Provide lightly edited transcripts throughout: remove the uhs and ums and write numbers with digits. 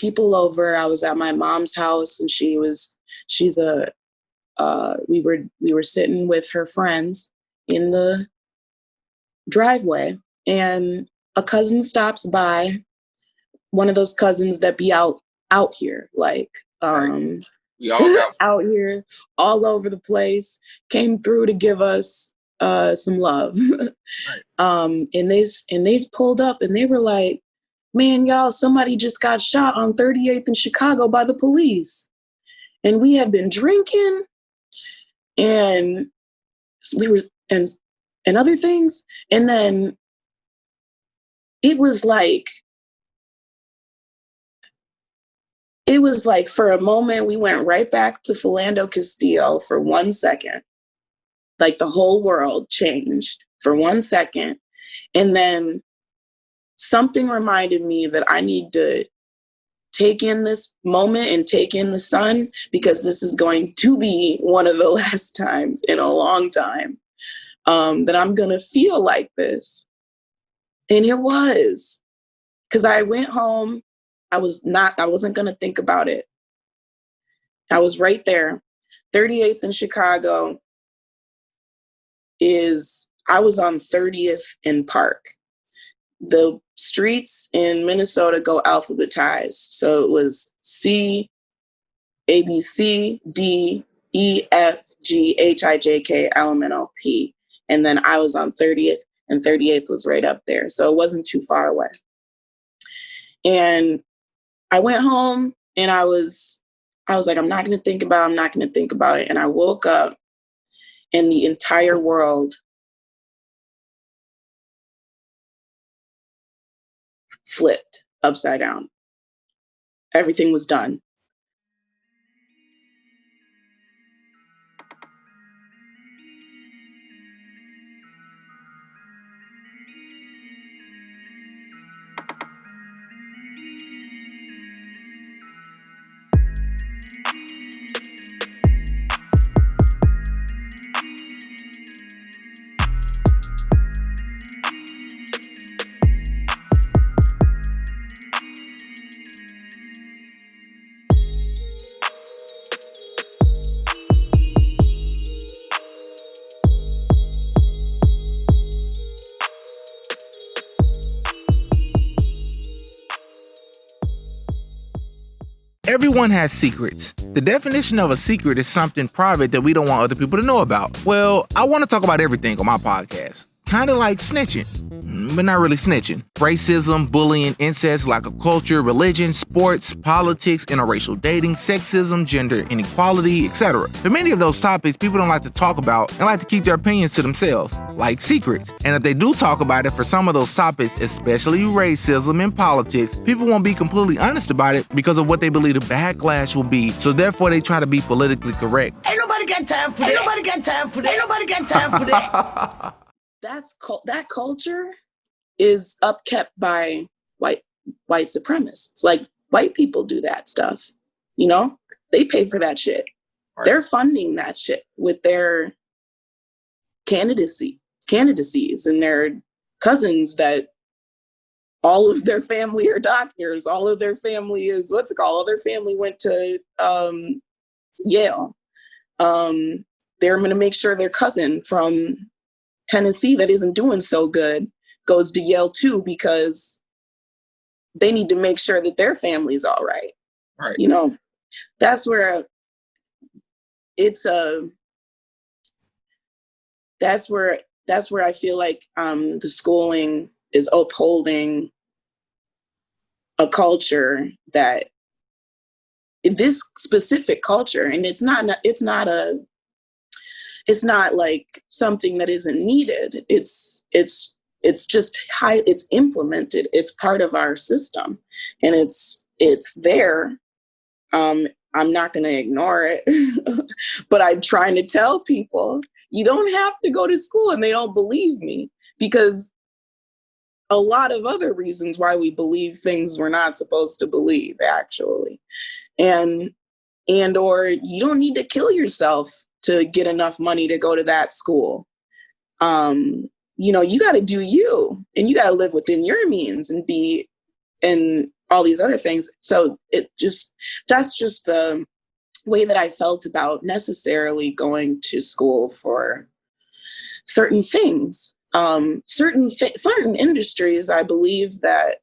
people over. I was at my mom's house, and we were sitting with her friends in the driveway, and a cousin stops by, one of those cousins that be out here, like we all got out here all over the place, came through to give us some love. And they pulled up, and they were like, man, y'all, somebody just got shot on 38th in Chicago by the police. And we had been drinking, and we were, and other things. And then it was like for a moment, we went right back to Philando Castillo for 1 second. Like the whole world changed for 1 second. And then something reminded me that I need to take in this moment and take in the sun, because this is going to be one of the last times in a long time that I'm going to feel like this. And it was, because I went home. I wasn't going to think about it. I was right there. 38th in Chicago I was on 30th in Park. The streets in Minnesota go alphabetized. So it was C, A, B, C, D, E, F, G, H, I, J, K, L, M, N, O, P. And then I was on 30th, and 38th was right up there. So it wasn't too far away. And I went home, and I was like, I'm not going to think about it. And I woke up, and the entire world flipped upside down. Everything was done. Everyone has secrets. The definition of a secret is something private that we don't want other people to know about. Well, I want to talk about everything on my podcast. Kind of like snitching, but not really snitching. Racism, bullying, incest, lack of culture, religion, sports, politics, interracial dating, sexism, gender inequality, etc. For many of those topics, people don't like to talk about and like to keep their opinions to themselves, like secrets. And if they do talk about it for some of those topics, especially racism and politics, people won't be completely honest about it because of what they believe the backlash will be. So therefore, they try to be politically correct. Ain't nobody got time for that. Ain't nobody got time for that. Ain't nobody got time for that. That culture is upkept by white supremacists. Like, white people do that stuff, you know? They pay for that shit. Right. They're funding that shit with their candidacies and their cousins that all of their family are doctors. All of their family is, all their family went to Yale. They're going to make sure their cousin from Tennessee that isn't doing so good goes to Yale too, because they need to make sure that their family's all right. Right. You know, that's where I feel like the schooling is upholding a culture that this specific culture, and it's not like something that isn't needed. It's just it's implemented. It's part of our system, and it's there. I'm not going to ignore it, but I'm trying to tell people you don't have to go to school, and they don't believe me because a lot of other reasons why we believe things we're not supposed to believe, actually, and or you don't need to kill yourself to get enough money to go to that school. You know, you got to do you, and you got to live within your means and all these other things. So that's just the way that I felt about necessarily going to school for certain things. Certain industries, I believe that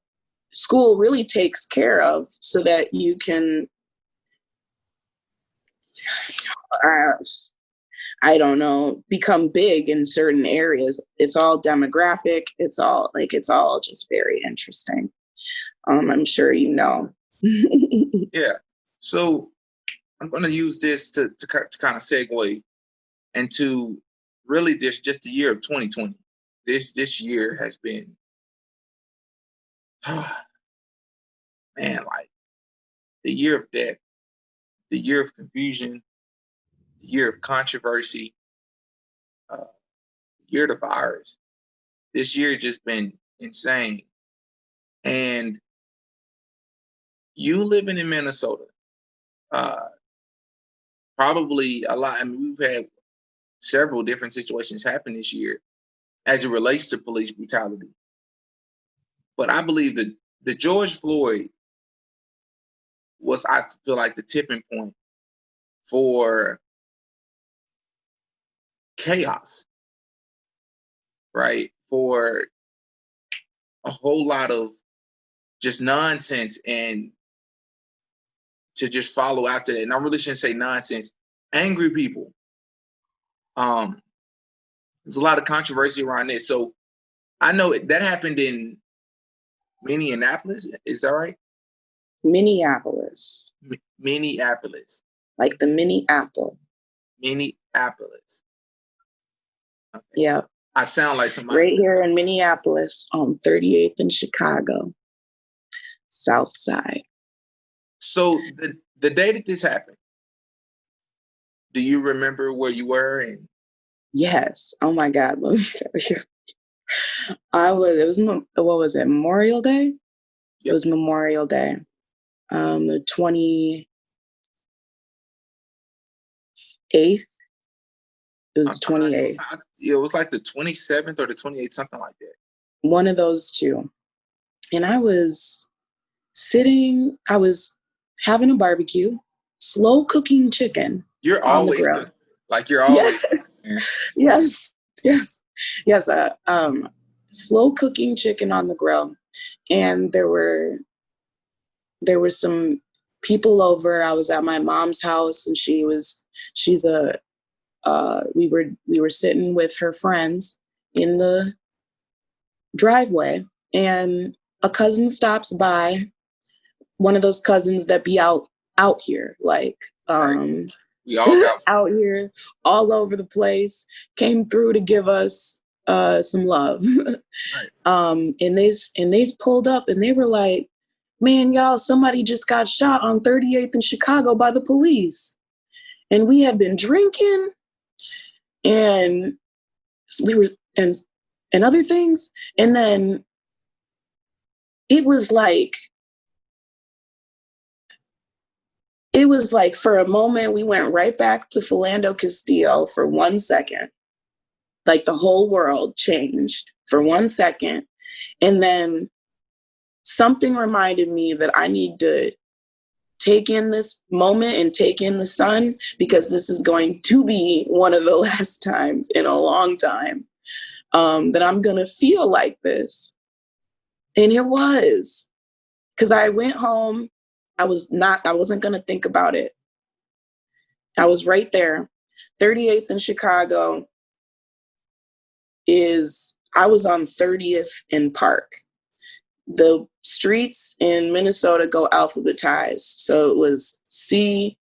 school really takes care of so that you can, I don't know, become big in certain areas. It's all demographic. It's all just very interesting. I'm sure you know. Yeah. So I'm going to use this to kind of segue into really just the year of 2020. This year has been, man, like the year of death, the year of confusion, the year of controversy, the year of the virus. This year just been insane. And you living in Minnesota, probably a lot. I mean, we've had several different situations happen this year as it relates to police brutality. But I believe that the George Floyd was, I feel like, the tipping point for chaos, right? For a whole lot of just nonsense and to just follow after that. And I really shouldn't say nonsense, angry people. There's a lot of controversy around this. So I know that happened in Minneapolis. Is that right? Minneapolis. Minneapolis. Like the mini apple. Minneapolis. Okay. Yeah. I sound like somebody. Right here in Minneapolis on 38th in Chicago. South Side. So the day that this happened, do you remember where you were? And yes. Oh my God. Let me tell you. What was it? Memorial Day? Yep. It was Memorial Day. The 28th. It was 28th. It was like the 27th or the 28th, something like that. One of those two. And I was having a barbecue, slow cooking chicken. You're always cooking. Like you're always Yes. Slow cooking chicken on the grill. And there were some people over. I was at my mom's house and we were sitting with her friends in the driveway, and a cousin stops by, one of those cousins that be out here, like we all got out here all over the place, came through to give us some love. Right. And they pulled up and they were like, man, y'all, somebody just got shot on 38th in Chicago by the police. And we had been drinking and we were, and other things. And then it was like for a moment, we went right back to Philando Castillo for 1 second. Like the whole world changed for 1 second. And then something reminded me that I need to take in this moment and take in the sun, because this is going to be one of the last times in a long time that I'm going to feel like this. And it was, because I went home. I wasn't going to think about it. I was right there. 38th in Chicago I was on 30th in Park. The streets in Minnesota go alphabetized. So it was C,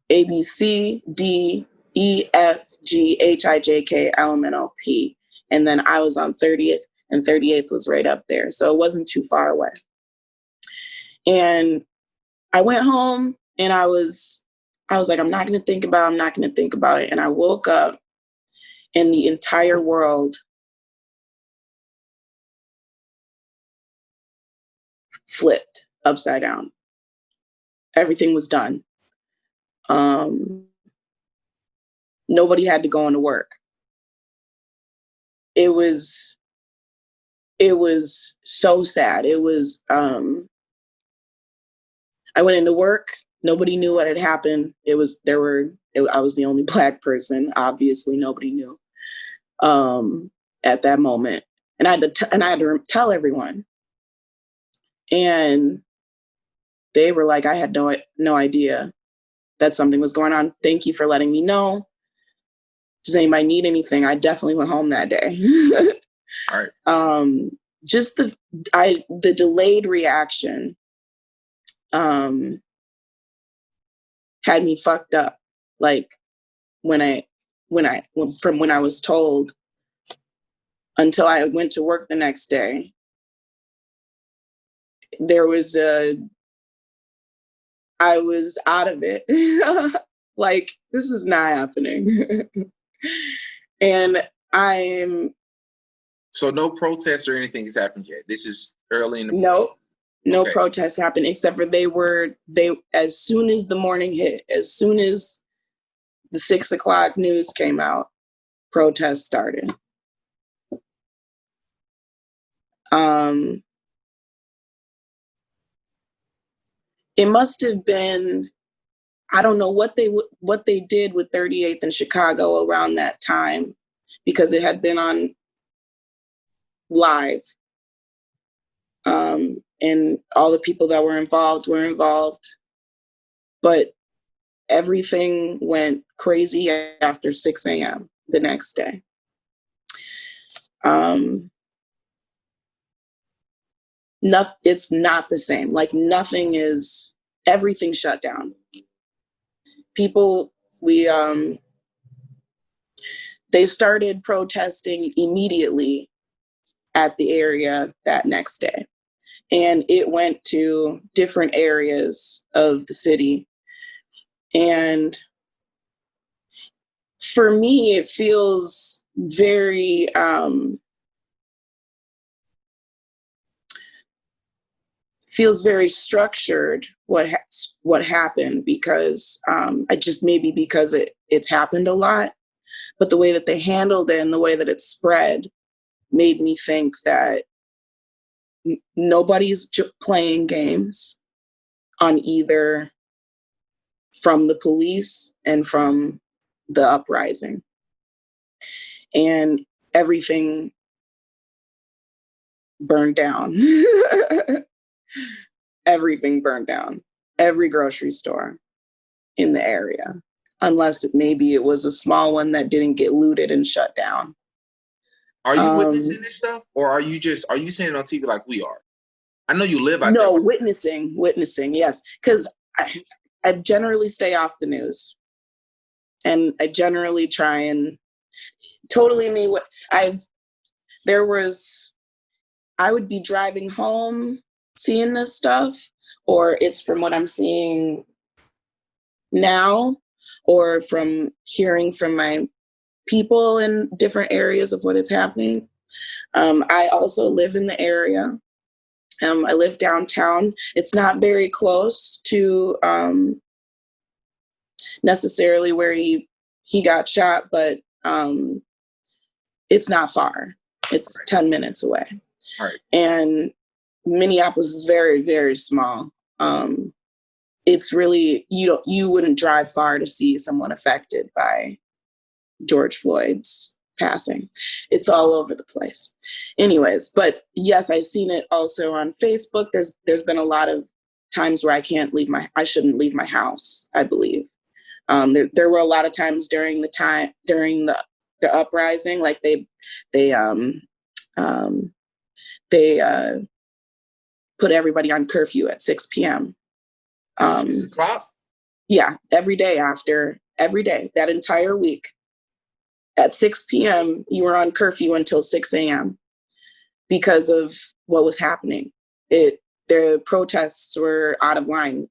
A, B, C, D, E, F, G, H, I, J, K, L, M, N, O, P. And then I was on 30th, and 38th was right up there. So it wasn't too far away. And I went home and I was like, I'm not going to think about it. And I woke up and the entire world flipped upside down. Everything was done. Nobody had to go into work. It was so sad. It was I went into work. Nobody knew what had happened. I was the only Black person. Obviously, nobody knew at that moment. And I had to tell everyone. And they were like, I had no idea that something was going on. Thank you for letting me know. Does anybody need anything? I definitely went home that day. All right. Just the delayed reaction had me fucked up. Like when I was told until I went to work the next day, I was out of it. Like, this is not happening. And so no protests or anything has happened yet. This is early in the morning. No okay. protests happened, except for as soon as the morning hit, as soon as the 6 o'clock news came out, protests started. It must have been, I don't know what they did with 38th in Chicago around that time, because it had been on live. And all the people that were involved. But everything went crazy after 6 a.m. the next day. It's not the same. Like, everything shut down. People, they started protesting immediately at the area that next day. And it went to different areas of the city. And for me, it feels very, structured what happened, because because it's happened a lot, but the way that they handled it and the way that it spread made me think that nobody's playing games on either from the police and from the uprising. And everything burned down. Everything burned down. Every grocery store in the area, unless maybe it was a small one that didn't get looted and shut down. Are you witnessing this stuff, or are you seeing it on TV like we are? I know you live out there. No, witnessing, yes. Because I generally stay off the news. And I generally try and I would be driving home seeing this stuff, or it's from what I'm seeing now, or from hearing from my people in different areas of what is happening. I also live in the area. I live downtown. It's not very close to necessarily where he got shot, but it's not far. It's 10 minutes away. All right. And Minneapolis is very, very small. It's really, you wouldn't drive far to see someone affected by George Floyd's passing. It's all over the place. Anyways, but yes, I've seen it also on Facebook. There's been a lot of times where I shouldn't leave my house, I believe. There were a lot of times during the uprising, like they put everybody on curfew at 6 p.m. 6 o'clock? Yeah, every day, that entire week. At 6 p.m., you were on curfew until 6 a.m. because of what was happening. The protests were out of line.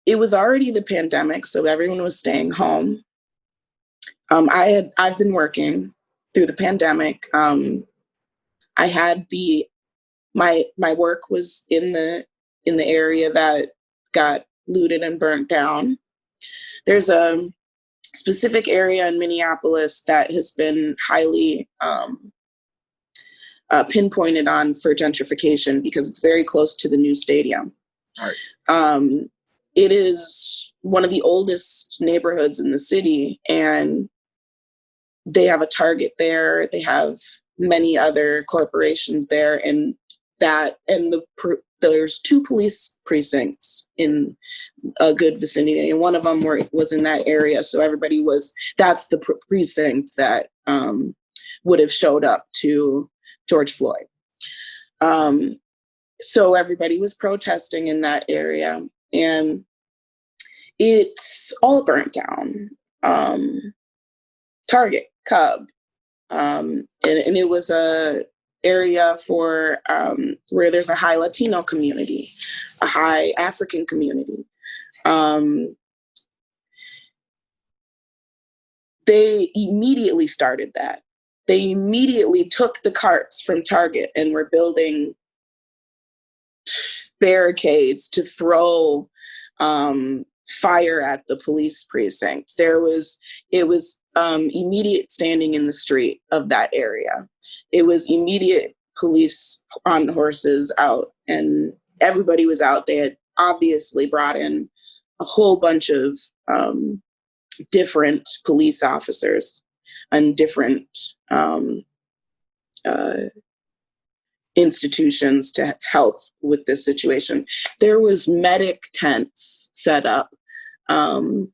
It was already the pandemic, so everyone was staying home. I've been working through the pandemic. I had my work was in the area that got looted and burnt down. There's a specific area in Minneapolis that has been highly pinpointed on for gentrification because it's very close to the new stadium. Right. It is one of the oldest neighborhoods in the city, and they have a Target there. They have many other corporations there, and there's 2 police precincts in a good vicinity, and one of them was in that area. So that's the precinct that would have showed up to George Floyd. So everybody was protesting in that area, and it's all burnt down. Target, Cub, and it was a area for where there's a high Latino community, a high African community. They immediately started that. They immediately took the carts from Target and were building barricades to throw fire at the police precinct. It was immediate standing in the street of that area. It was immediate police on horses out, and everybody was out. They had obviously brought in a whole bunch of different police officers and different institutions to help with this situation. There was medic tents set up all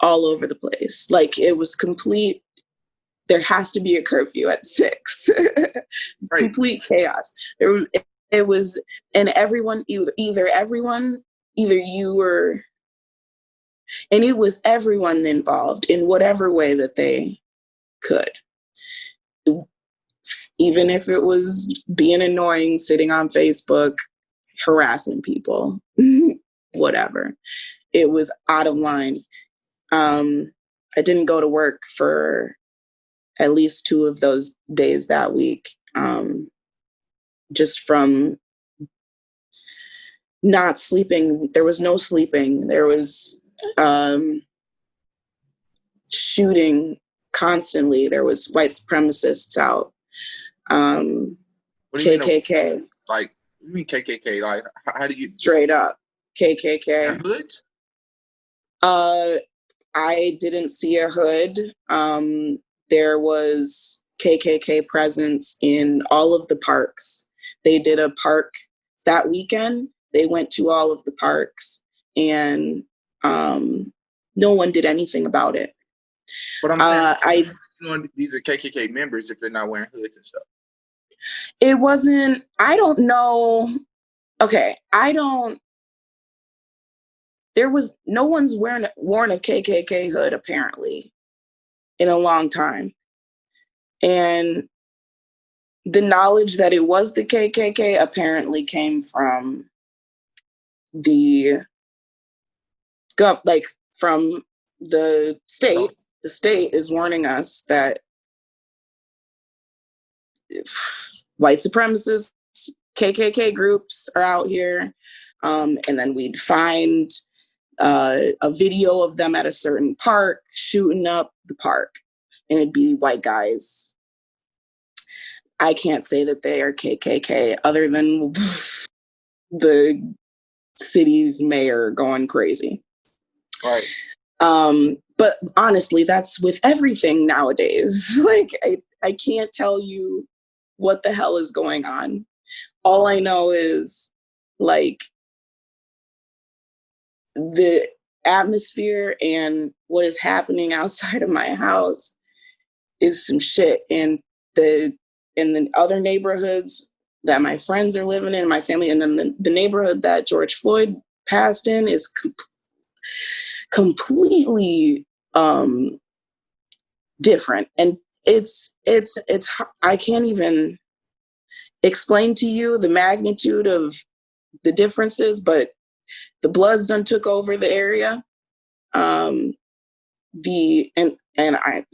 over the place. Like, it was complete. There has to be a curfew at 6. Right. Complete chaos. It was, and everyone, either you were, and it was everyone involved in whatever way that they could. Even if it was being annoying, sitting on Facebook, harassing people, whatever. It was out of line. I didn't go to work for at least 2 of those days that week, just from not sleeping. There was no sleeping. There was shooting constantly. There was white supremacists out. KKK. Like, you mean KKK? Like, how do you... Straight up. KKK. Hoods? I didn't see a hood. There was KKK presence in all of the parks. They did a park that weekend. They went to all of the parks, and no one did anything about it. But I'm saying, these are KKK members if they're not wearing hoods and stuff. It wasn't, I don't know. Okay, no one's worn a KKK hood apparently in a long time. And the knowledge that it was the KKK apparently came from from the state. The state is warning us that white supremacists, KKK groups are out here. And then we'd find a video of them at a certain park shooting up the park, and it'd be white guys. I can't say that they are KKK other than the city's mayor going crazy. Right. But honestly, that's with everything nowadays. Like, I can't tell you what the hell is going on. All I know is, like, the atmosphere and what is happening outside of my house is some shit. And in the other neighborhoods that my friends are living in, my family, and then the neighborhood that George Floyd passed in is completely different. And it's I can't even explain to you the magnitude of the differences, but the Bloods done took over the area. And I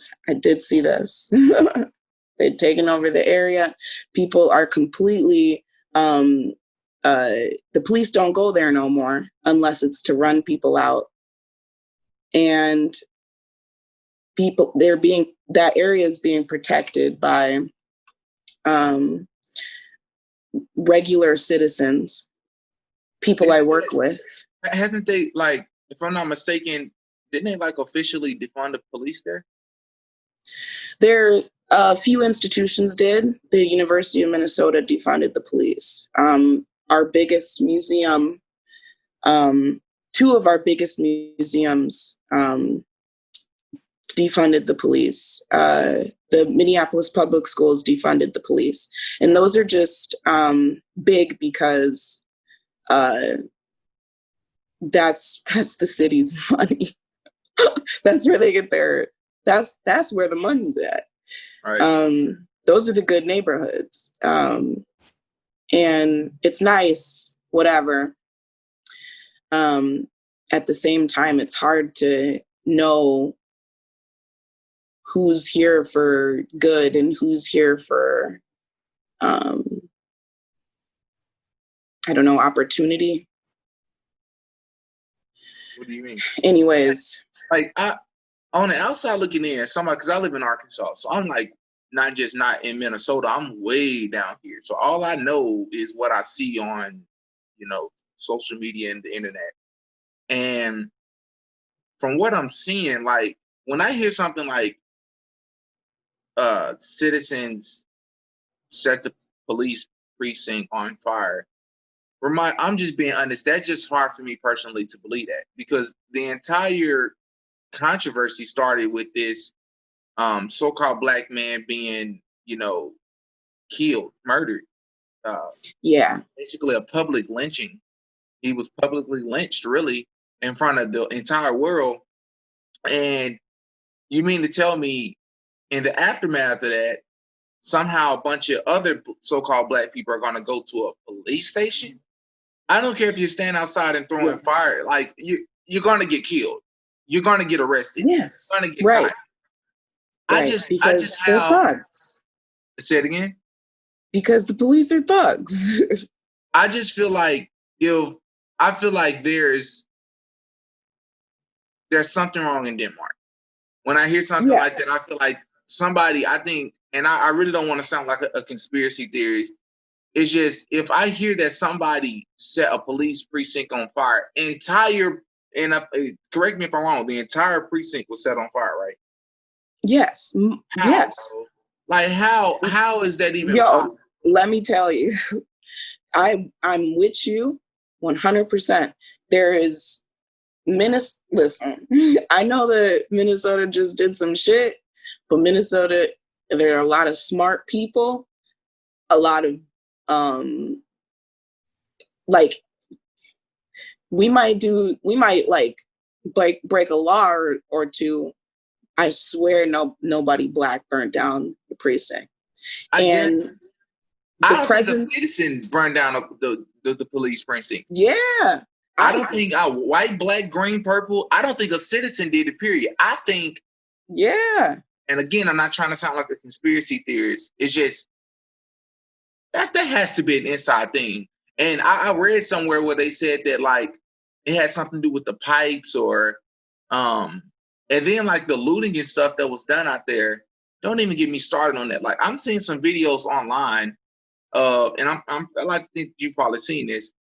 did see this. They'd taken over the area. People are completely, the police don't go there no more unless it's to run people out. And that area is being protected by regular citizens, people I work with. Hasn't they, like, if I'm not mistaken, didn't they like officially defund the police there? There, a few institutions did. The University of Minnesota defunded the police. Our biggest museum, two of our biggest museums defunded the police. The Minneapolis Public Schools defunded the police. And those are just big because that's the city's money. That's where they get their, that's where the money's at. Right. Those are the good neighborhoods. And it's nice, whatever. At the same time, it's hard to know who's here for good and who's here for, I don't know, opportunity. What do you mean? Anyways. Like, on the outside looking in, somebody, because I live in Arkansas, so I'm like, not in Minnesota, I'm way down here. So all I know is what I see on, social media and the internet. And from what I'm seeing, like, when I hear something like citizens set the police precinct on fire, I'm just being honest, that's just hard for me personally to believe that, because the entire controversy started with this so-called black man being, killed, murdered. Yeah. Basically a public lynching. He was publicly lynched, really, in front of the entire world. And you mean to tell me in the aftermath of that, somehow a bunch of other so-called black people are going to go to a police station? I don't care if you stand outside and throwing fire. Like, you're going to get killed. You're going to get arrested. Yes. You're going to get right. caught. Right. I just they're thugs. Say it again. Because the police are thugs. I just feel like there's something wrong in Denmark. When I hear something like that, I feel like somebody, I think, and I really don't want to sound like a conspiracy theorist. It's just, if I hear that somebody set a police precinct on fire, correct me if I'm wrong, the entire precinct was set on fire, right? Yes. How? Yes. Like, how is that even possible? Let me tell you, I'm with you 100%. There is listen, I know that Minnesota just did some shit, but Minnesota, there are a lot of smart people, a lot of like, we might like break a law or two. I swear nobody black burnt down the precinct. And the president citizens burned down the police precinct. Yeah. I don't think white, black, green, purple, I don't think a citizen did it, period. I think. Yeah. And again, I'm not trying to sound like a conspiracy theorist. It's just, that has to be an inside thing. And I read somewhere where they said that, like, it had something to do with the pipes or, and then, like, the looting and stuff that was done out there. Don't even get me started on that. Like, I'm seeing some videos online, and I like to think you've probably seen this,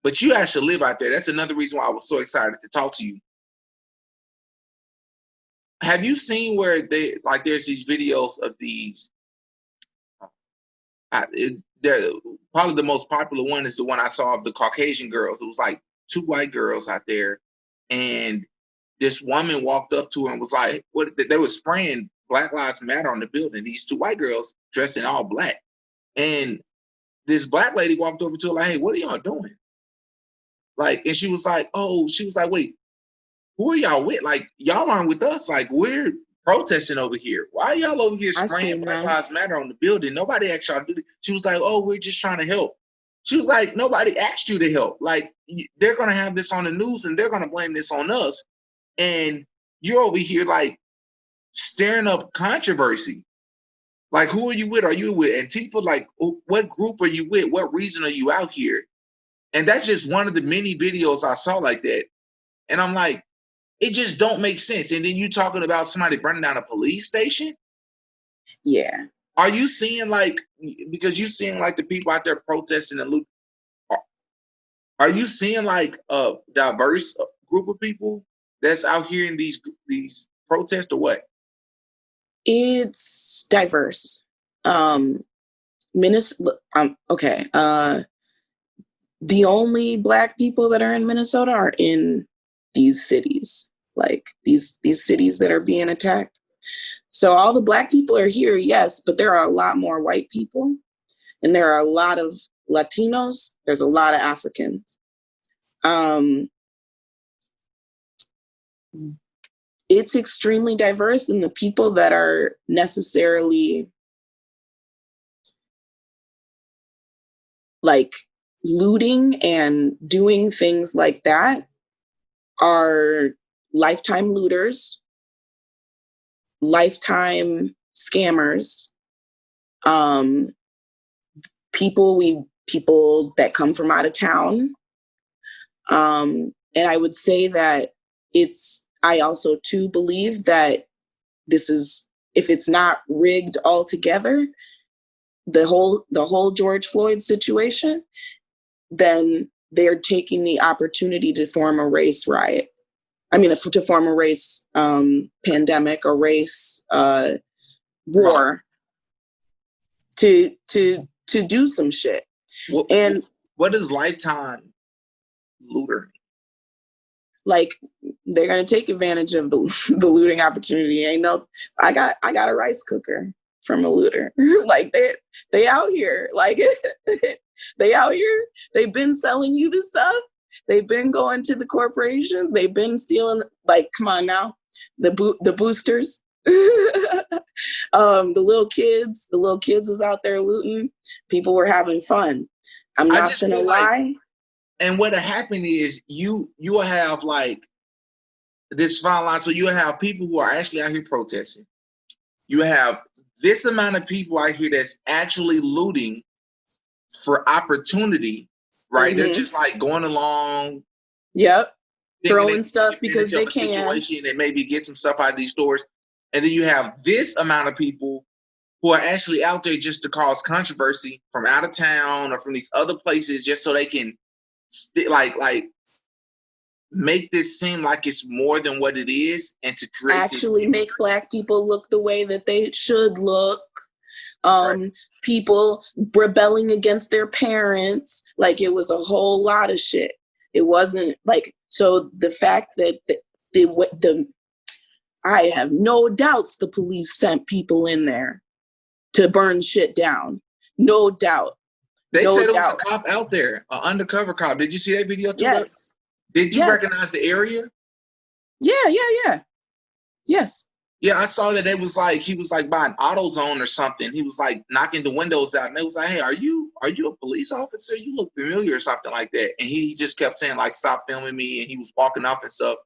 but you actually live out there. That's another reason why I was so excited to talk to you. Have you seen where there's these videos of these? Probably the most popular one is the one I saw of the Caucasian girls. It was like two white girls out there, and this woman walked up to her and was like, "What?" They were spraying Black Lives Matter on the building. These two white girls dressed in all black, and this black lady walked over to her like, "Hey, what are y'all doing?" Like, and she was like, "Wait, who are y'all with? Like, y'all aren't with us. Like, we're protesting over here. Why are y'all over here spraying Black Lives Matter on the building? Nobody asked y'all to do it." She was like, "Oh, we're just trying to help." She was like, "Nobody asked you to help. Like, they're going to have this on the news and they're going to blame this on us. And you're over here, like, stirring up controversy. Like, who are you with? Are you with Antifa? Like, what group are you with? What reason are you out here?" And that's just one of the many videos I saw like that. And I'm like, it just don't make sense. And then you talking about somebody burning down a police station? Yeah. Are you seeing like, because you seeing like the people out there protesting and loot? Are you seeing like a diverse group of people that's out here in these protests or what? It's diverse. Minnesota. Okay. The only Black people that are in Minnesota are in these cities, like these cities that are being attacked. So all the Black people are here, yes, but there are a lot more white people, and there are a lot of Latinos. There's a lot of Africans. It's extremely diverse, and the people that are necessarily like looting and doing things like that are lifetime looters, lifetime scammers, people that come from out of town. And I would say that I also too believe that this is, if it's not rigged altogether, the whole George Floyd situation, then they're taking the opportunity to form a race riot. I mean, to form a race pandemic or race war to do some shit. What is lifetime looter? Like, they're gonna take advantage of the looting opportunity. I got a rice cooker from a looter. Like they out here, like they out here. They've been selling you this stuff. They've been going to the corporations. They've been stealing. Like, come on now, the boosters. The little kids was out there looting. People were having fun. I'm not gonna lie. And what happened is you will have like this fine line. So you have people who are actually out here protesting. You have this amount of people out here that's actually looting for opportunity, right? Mm-hmm. They're just like going along. Yep. Throwing stuff because they can. Situation and maybe get some stuff out of these stores. And then you have this amount of people who are actually out there just to cause controversy from out of town or from these other places, just so they can like make this seem like it's more than what it is, and to create actually make Black people look the way that they should look. Right. People rebelling against their parents. Like, it was a whole lot of shit. It wasn't like, so the fact that I have no doubts the police sent people in there to burn shit down. No doubt. They said it was a cop out there, an undercover cop. Did you see that video too? Yes. Did you recognize the area? Yeah. Yes. Yeah, I saw that. It was like he was like by an AutoZone or something. He was like knocking the windows out, and they was like, "Hey, are you a police officer? You look familiar," or something like that. And he just kept saying like, "Stop filming me," and he was walking off and stuff.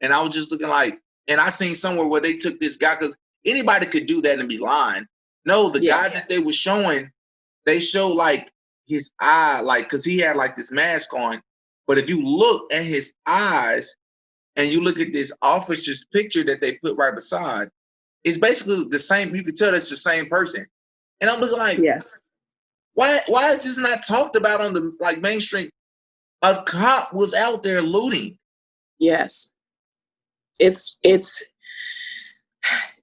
And I was just looking like, and I seen somewhere where they took this guy, because anybody could do that and be lying. No, the guy that they were showing, they show like his eye, like, because he had like this mask on. But if you look at his eyes and you look at this officer's picture that they put right beside, it's basically the same. You can tell that's the same person. And I'm looking like, yes, why is this not talked about on the like mainstream? A cop was out there looting. Yes. It's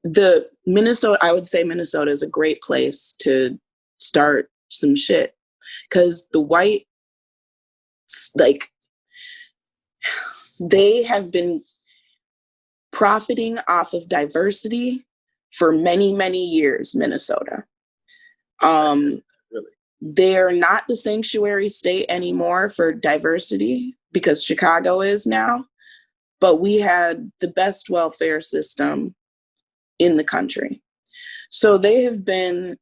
the Minnesota. I would say Minnesota is a great place to start some shit, because the white, like, they have been profiting off of diversity for many, many years, Minnesota. Really? They're not the sanctuary state anymore for diversity, because Chicago is now, but we had the best welfare system in the country. So they have been,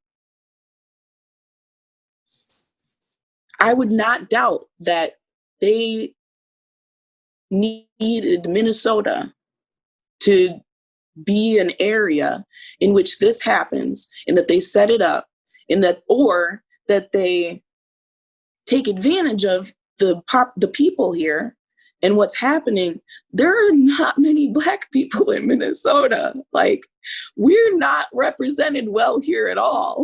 I would not doubt that they needed Minnesota to be an area in which this happens, and that they set it up, and that, or that they take advantage of the people here And what's happening, there are not many Black people in Minnesota. Like, we're not represented well here at all.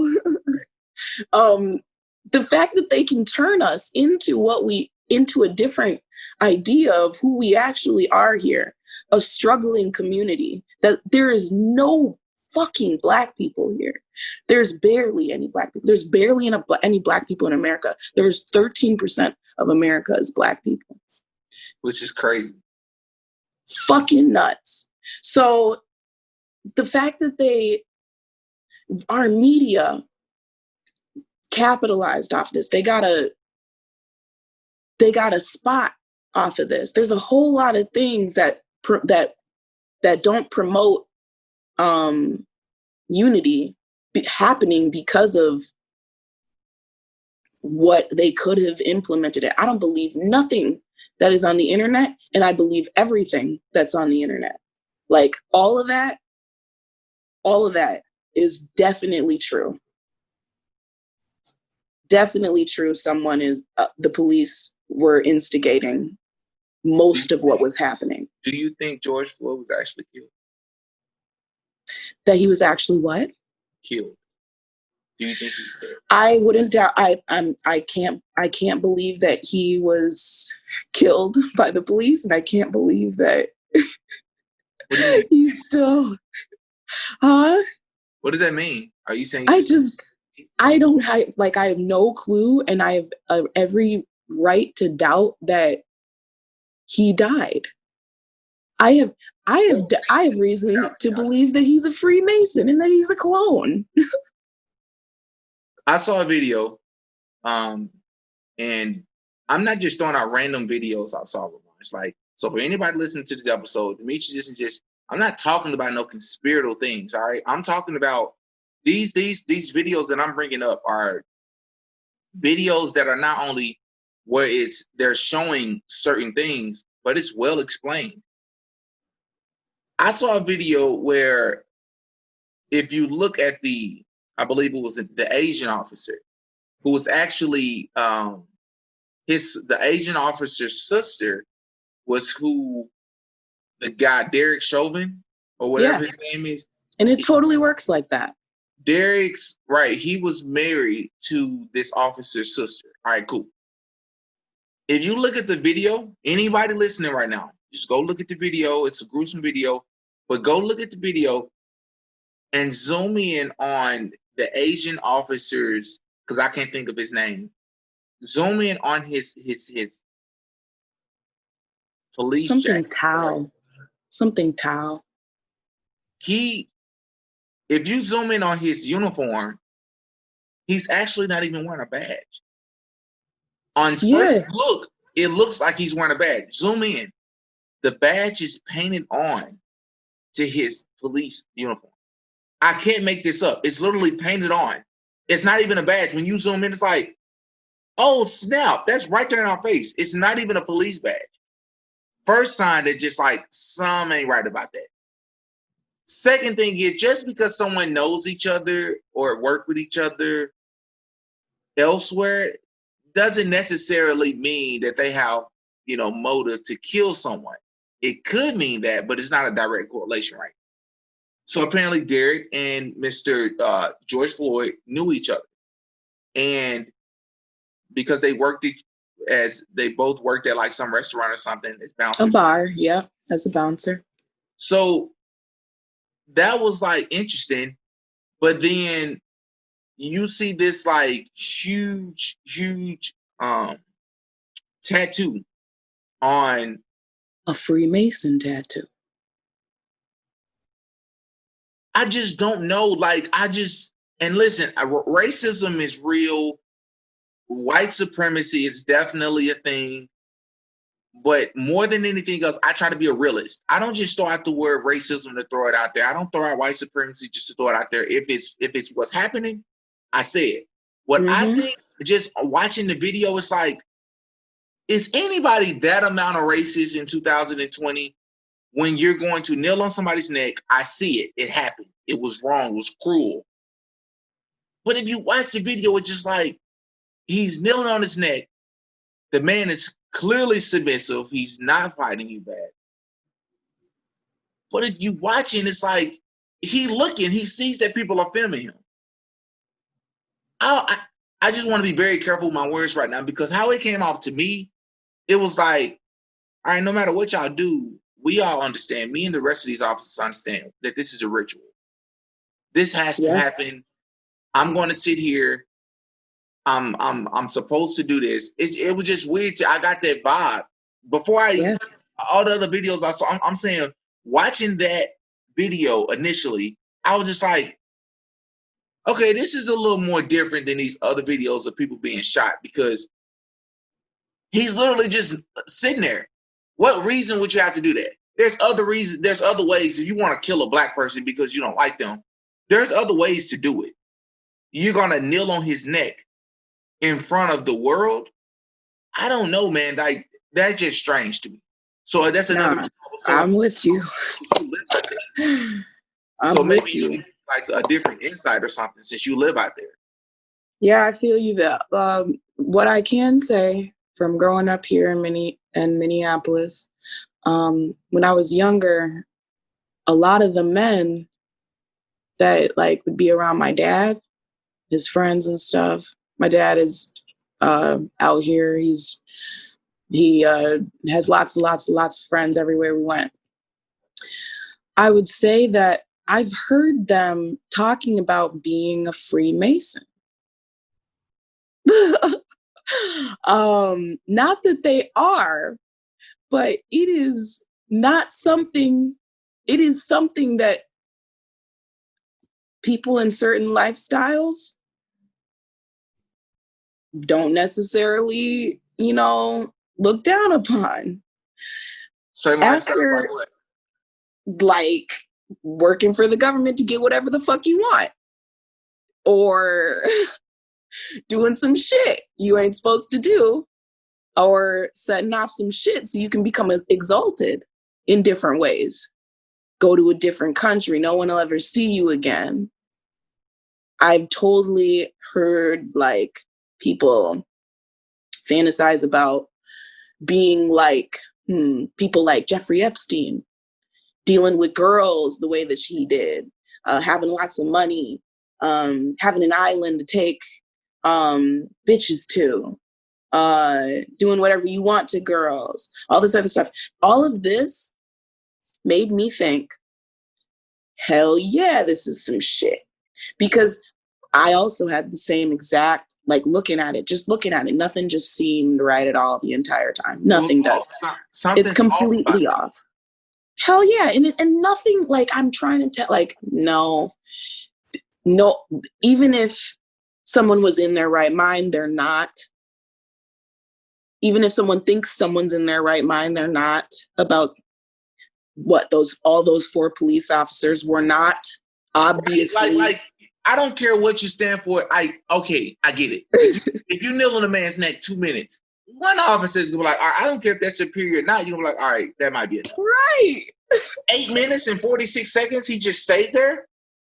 The fact that they can turn us into a different idea of who we actually are here, a struggling community, that there is no fucking Black people here. There's barely any Black people. There's barely any Black people in America. There's 13% of America is Black people. Which is crazy. Fucking nuts. So the fact that our media capitalized off this, they got a spot off of this. There's a whole lot of things that don't promote unity happening because of what they could have implemented it. I don't believe nothing that is on the internet, and I believe everything that's on the internet. Like, all of that is definitely true. Definitely true. Someone the police were instigating most of what was happening. Do you think George Floyd was actually killed? That he was actually what? Killed. Do you think he's dead? I wouldn't doubt. I can't believe that he was killed by the police, and I can't believe that he's still. Huh? What does that mean? Are you saying? I have no clue, and I have every right to doubt that he died. I have reason to believe that he's a Freemason and that he's a clone. I saw a video, and I'm not just throwing out random videos I saw. It's like, so for anybody listening to this episode, Demetrius isn't just, I'm not talking about no conspiratorial things, all right? I'm talking about these videos that I'm bringing up are videos that are not only where they're showing certain things, but it's well explained. I saw a video where if you look at I believe it was the Asian officer who was actually the Asian officer's sister was who the guy Derek Chauvin or whatever his name is. And it totally works like that. Derek's right. He was married to this officer's sister. All right, cool. If you look at the video, anybody listening right now, just go look at the video. It's a gruesome video, but go look at the video and zoom in on the Asian officers, because I can't think of his name. Zoom in on his police jacket. Something Tao. If you zoom in on his uniform, he's actually not even wearing a badge. On first look, it looks like he's wearing a badge. Zoom in. The badge is painted on to his police uniform. I can't make this up. It's literally painted on. It's not even a badge. When you zoom in, it's like, oh, snap. That's right there in our face. It's not even a police badge. First sign that just like, some ain't right about that. Second thing is, just because someone knows each other or work with each other elsewhere doesn't necessarily mean that they have, motive to kill someone. It could mean that, but it's not a direct correlation, right? So apparently Derek and Mr. George Floyd knew each other. And because they both worked at like some restaurant or something, as bouncers. A bar, yeah, as a bouncer. So that was like interesting. But then you see this like huge tattoo on a Freemason tattoo. I just don't know. And listen, racism is real. White supremacy is definitely a thing. But more than anything else, I try to be a realist. I don't just throw out the word racism to throw it out there. I don't throw out white supremacy just to throw it out there. If it's what's happening, I say it. What I think, just watching the video, it's like, is anybody that amount of racist in 2020? When you're going to kneel on somebody's neck, I see it. It happened. It was wrong. It was cruel. But if you watch the video, it's just like he's kneeling on his neck. The man is clearly submissive. He's not fighting you back. But if you watching, it's like he sees that people are filming him. I just want to be very careful with my words right now, because how it came off to me, it was like, all right, no matter what y'all do, we all understand. Me and the rest of these officers understand that this is a ritual. This has to happen. I'm going to sit here. I'm supposed to do this. It was just weird. I got that vibe before all the other videos I saw. I'm saying, watching that video initially, I was just like, okay, this is a little more different than these other videos of people being shot, because he's literally just sitting there. What reason would you have to do that? There's other reasons. There's other ways. If you want to kill a black person because you don't like them, there's other ways to do it. You're going to kneel on his neck in front of the world? I don't know, man. Like, that's just strange to me. So that's another. I'm with you. So maybe you need like a different insight or something, since you live out there. Yeah, I feel you. That what I can say from growing up here in Minneapolis, when I was younger, a lot of the men that like would be around my dad, his friends and stuff. My dad is out here. He has lots of friends everywhere we went. I would say that I've heard them talking about being a Freemason. Not that they are, but it is something that people in certain lifestyles don't necessarily, look down upon. Certain lifestyles like what? Like working for the government to get whatever the fuck you want, or doing some shit you ain't supposed to do, or setting off some shit so you can become exalted in different ways. Go to a different country. No one will ever see you again. I've totally heard like people fantasize about being like people like Jeffrey Epstein, dealing with girls the way that she did, having lots of money, having an island to take bitches to, doing whatever you want to girls, all this other stuff. All of this made me think, hell yeah, this is some shit. Because I also had the same exact, like looking at it, nothing just seemed right at all the entire time. Nothing does. It's completely off. Hell yeah. And nothing, like I'm trying to tell, like, no, even if someone was in their right mind, they're not. Even if someone thinks someone's in their right mind, they're not. About what all those 4 police officers were not, obviously. Like I don't care what you stand for. I get it. If you kneel on a man's neck 2 minutes, one officer is gonna be like, all right, I don't care if that's superior or not. You're gonna be like, all right, that might be enough. Right. 8 minutes and 46 seconds, he just stayed there.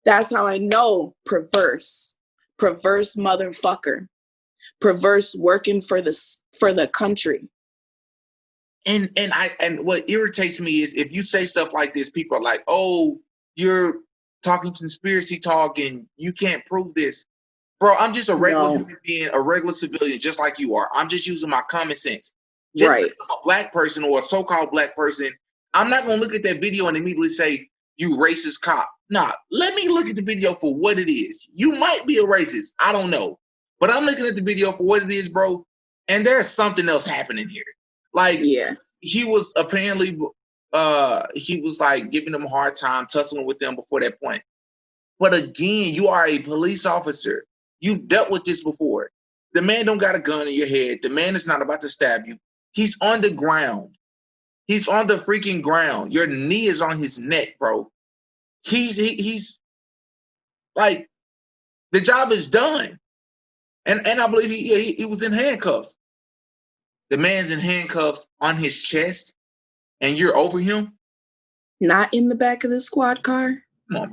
That's how I know. Perverse motherfucker. Perverse, working for the country. And what irritates me is if you say stuff like this, people are like, oh, you're talking conspiracy talk and you can't prove this. Bro, I'm just a regular human being, a regular civilian, just like you are. I'm just using my common sense. Just right. Like a black person or a so-called black person, I'm not going to look at that video and immediately say, you racist cop. Nah, let me look at the video for what it is. You might be a racist. I don't know. But I'm looking at the video for what it is, bro. And there's something else happening here. Like, he was apparently, he was like giving them a hard time, tussling with them before that point. But again, you are a police officer. You've dealt with this before. The man don't got a gun in your head. The man is not about to stab you. He's on the ground. He's on the freaking ground. Your knee is on his neck, bro. He's like, the job is done. And I believe he was in handcuffs. The man's in handcuffs on his chest, and you're over him? Not in the back of the squad car? Come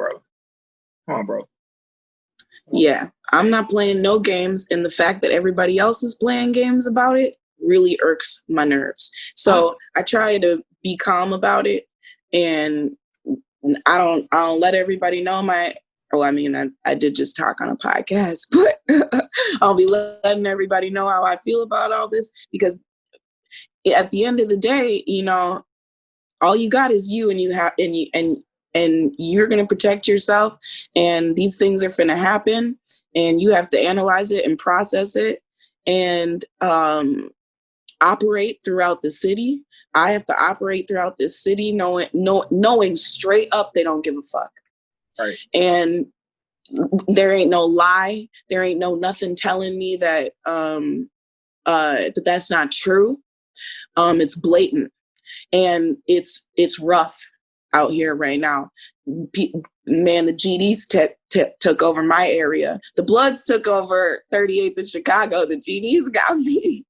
on, bro. Yeah, I'm not playing no games, and the fact that everybody else is playing games about it, really irks my nerves. So I try to be calm about it, and I don't let everybody know I did just talk on a podcast, but I'll be letting everybody know how I feel about all this, because at the end of the day, all you got is you, and you're going to protect yourself, and these things are going to happen, and you have to analyze it and process it, and operate throughout the city. I have to operate throughout this city knowing straight up they don't give a fuck. Right. And there ain't no lie. There ain't no nothing telling me that that that's not true. It's blatant, and it's rough out here right now. Man, the GDs took over my area. The Bloods took over 38th in Chicago. The GDs got me.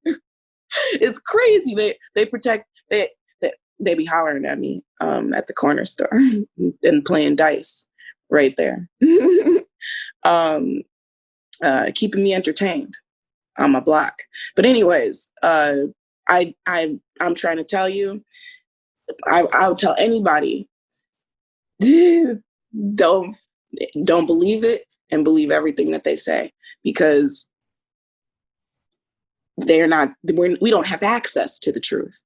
It's crazy. They protect. They be hollering at me at the corner store and playing dice right there. Keeping me entertained on my block. But anyways, I'm trying to tell you, I would tell anybody, don't believe it, and believe everything that they say, because we don't have access to the truth.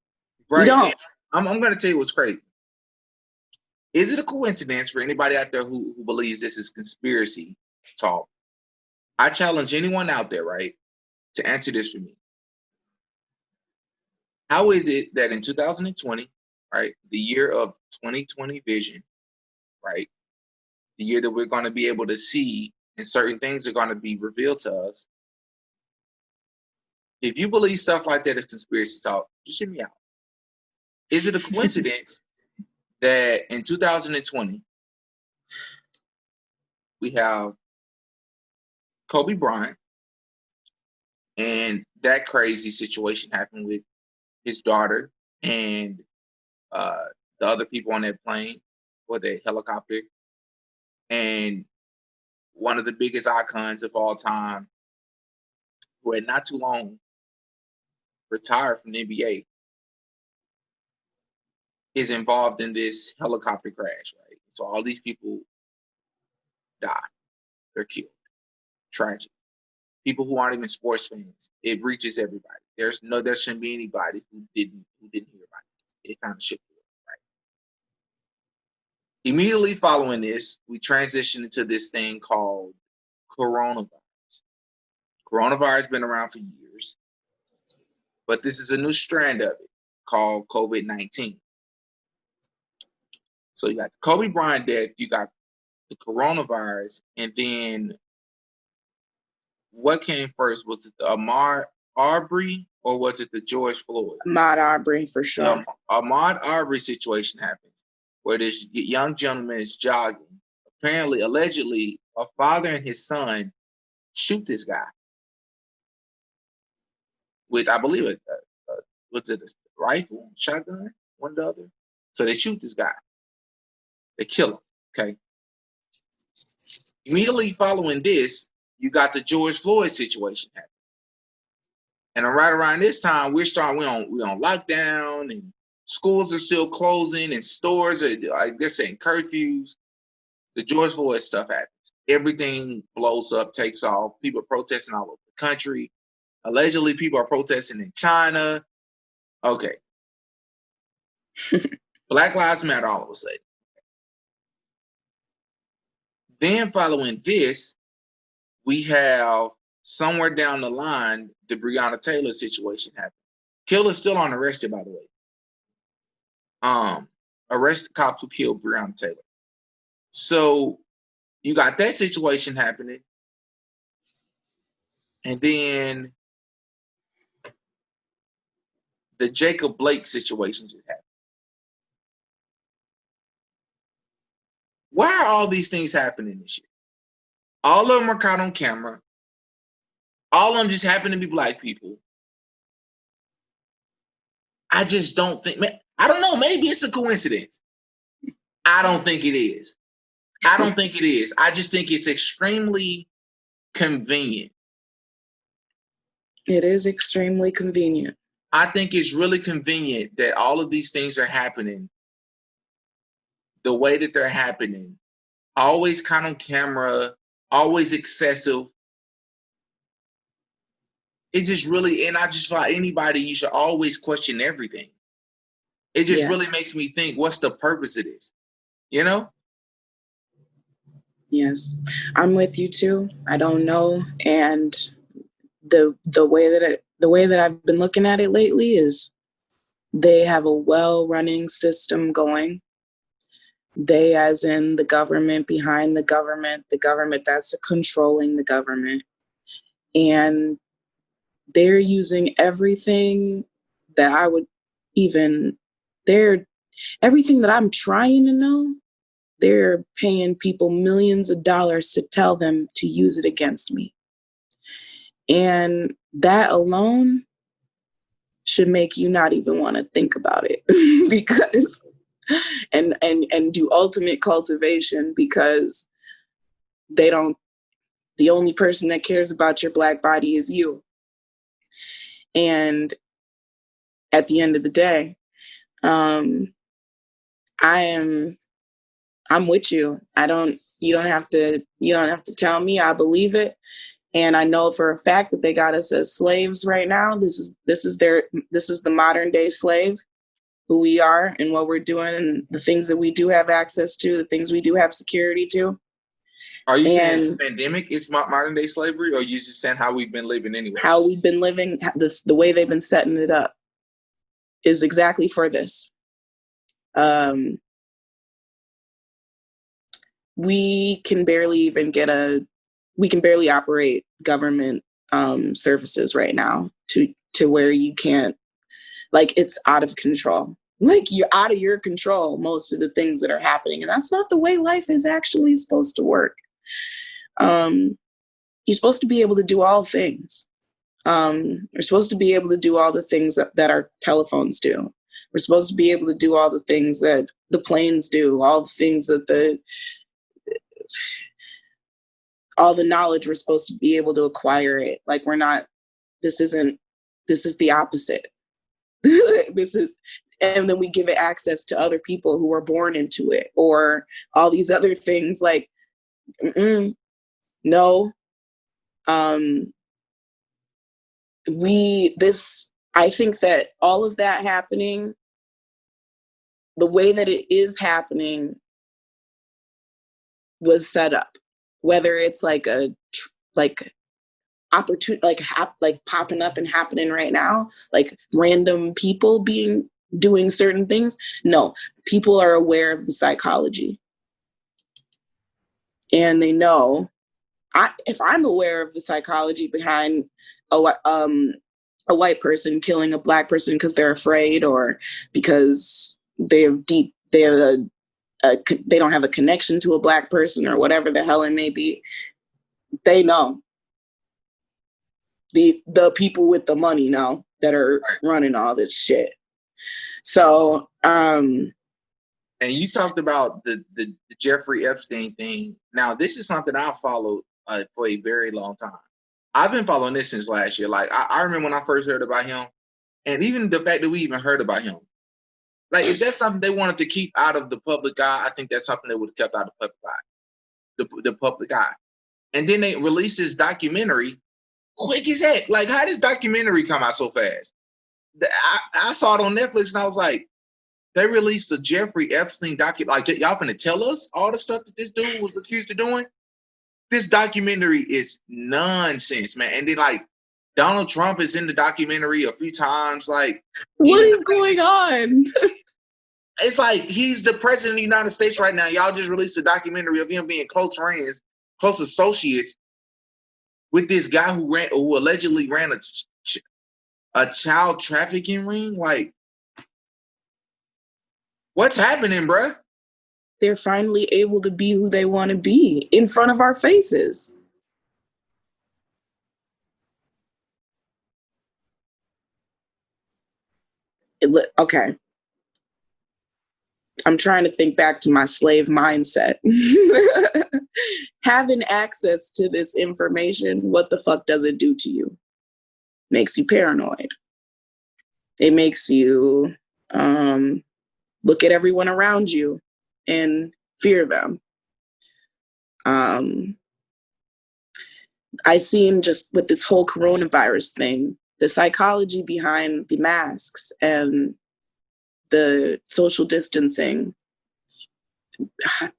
Right. We don't. I'm going to tell you what's crazy. Is it a coincidence for anybody out there who believes this is conspiracy talk? I challenge anyone out there, right, to answer this for me. How is it that in 2020, right, the year of 2020 vision, right, the year that we're going to be able to see and certain things are going to be revealed to us, if you believe stuff like that is conspiracy talk, just hear me out. Is it a coincidence that in 2020, we have Kobe Bryant, and that crazy situation happened with his daughter and the other people on that plane or the helicopter, and one of the biggest icons of all time, who had not too long retired from the NBA, is involved in this helicopter crash, right? So all these people die. They're killed. Tragic. People who aren't even sports fans. It reaches everybody. There shouldn't be anybody who didn't hear about it. It kind of shook the world, right? Immediately following this, we transitioned into this thing called coronavirus. Coronavirus has been around for years, but this is a new strand of it called COVID-19. So you got the Kobe Bryant death, you got the coronavirus, and then what came first? Was it the Ahmaud Arbery or was it the George Floyd? Ahmaud Arbery, for sure. The Ahmaud Arbery situation happens where this young gentleman is jogging. Apparently, allegedly, a father and his son shoot this guy with, I believe, was it a rifle, shotgun, one or the other? So they shoot this guy. They kill him, okay? Immediately following this, you got the George Floyd situation happening. And right around this time, we're on lockdown, and schools are still closing, and stores are, like they're saying, curfews. The George Floyd stuff happens. Everything blows up, takes off. People are protesting all over the country. Allegedly, people are protesting in China. Okay. Black Lives Matter all of a sudden. Then following this, we have somewhere down the line, the Breonna Taylor situation happened. Killer's still unarrested, by the way. Arrested cops who killed Breonna Taylor. So you got that situation happening. And then the Jacob Blake situation just happened. Why are all these things happening this year? All of them are caught on camera. All of them just happen to be Black people. I just don't think, I don't know, maybe it's a coincidence. I don't think it is. I don't think it is. I just think it's extremely convenient. It is extremely convenient. I think it's really convenient that all of these things are happening the way that they're happening. Always caught on camera, always excessive. It's just really, and I just feel like anybody, you should always question everything. It just really makes me think, what's the purpose of this? You know? Yes, I'm with you too. I don't know, and the way that I've been looking at it lately is they have a well-running system going. They, as in the government behind the government that's controlling the government, and they're using everything that I would even everything that I'm trying to know. They're paying people millions of dollars to tell them to use it against me. And that alone should make you not even want to think about it because and do ultimate cultivation, because the only person that cares about your Black body is you. And at the end of the day, I'm with you. You don't have to tell me. I believe it. And I know for a fact that they got us as slaves right now. This is the modern day slave, who we are and what we're doing and the things that we do have access to, the things we do have security to. Are you saying the pandemic is modern day slavery, or are you just saying how we've been living anyway? How we've been living, the way they've been setting it up is exactly for this. We can barely operate government services right now to where you can't, like, it's out of control. Like, you're out of your control, most of the things that are happening. And that's not the way life is actually supposed to work. You're supposed to be able to do all things. You're supposed to be able to do all the things that our telephones do. We're supposed to be able to do all the things that the planes do, all the things that all the knowledge, we're supposed to be able to acquire it. Like, this is the opposite. And then we give it access to other people who are born into it, or all these other things. Like, no. I think that all of that happening, the way that it is happening, was set up. Whether it's like opportunity, like popping up and happening right now, like random people doing certain things. No, people are aware of the psychology, and they know. If I'm aware of the psychology behind a white person killing a Black person because they're afraid, or because they don't have a connection to a Black person, or whatever the hell it may be, they know. The people with the money know, that are running all this shit. So, and you talked about the Jeffrey Epstein thing. Now, this is something I've followed for a very long time. I've been following this since last year. Like, I remember when I first heard about him, and even the fact that we even heard about him. Like, if that's something they wanted to keep out of the public eye, I think that's something they would have kept out of the public eye. The public eye. And then they released this documentary quick as heck. Like, how did this documentary come out so fast? I saw it on Netflix and I was like, they released a Jeffrey Epstein documentary. Like, y'all finna tell us all the stuff that this dude was accused of doing? This documentary is nonsense, man. And then, like, Donald Trump is in the documentary a few times. Like, what is going on? It's like, he's the president of the United States right now. Y'all just released a documentary of him being close friends, close associates with this guy who allegedly ran a child trafficking ring. Like, what's happening, bruh? They're finally able to be who they want to be in front of our faces. Okay. I'm trying to think back to my slave mindset. Having access to this information, what the fuck does it do to you? Makes you paranoid. It makes you look at everyone around you and fear them. I seen just with this whole coronavirus thing, the psychology behind the masks and the social distancing.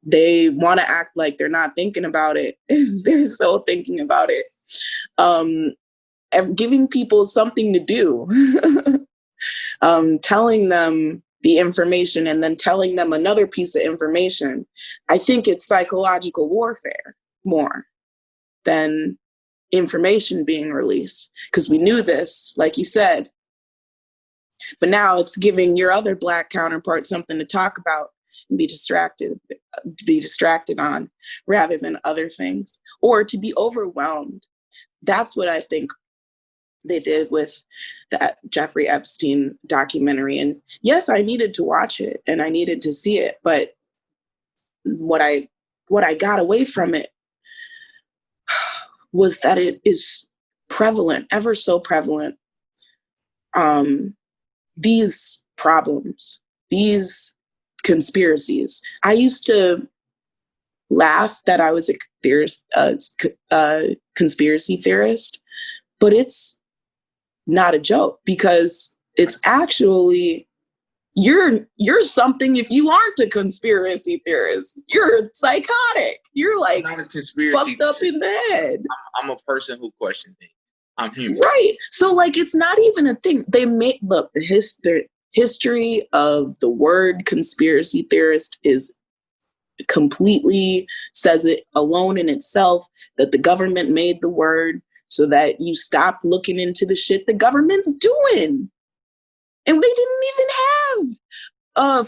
They want to act like they're not thinking about it. They're so thinking about it. Giving people something to do, telling them the information and then telling them another piece of information. I think it's psychological warfare more than information being released, because we knew this, like you said, but now it's giving your other Black counterpart something to talk about and be distracted on, rather than other things, or to be overwhelmed. That's what I think they did with that Jeffrey Epstein documentary. And yes, I needed to watch it and I needed to see it, but what I got away from it was that it is prevalent, ever so prevalent. These problems, these conspiracies. I used to laugh that I was a conspiracy theorist, but it's not a joke, because it's actually, you're something if you aren't a conspiracy theorist. You're psychotic. You're like I'm not a conspiracy fucked up in the head. I'm a person who questions things. I'm human. Right. So like, it's not even a thing. They make, look, the history of the word conspiracy theorist is completely, says it alone in itself, that the government made the word so that you stopped looking into the shit the government's doing. And they didn't even have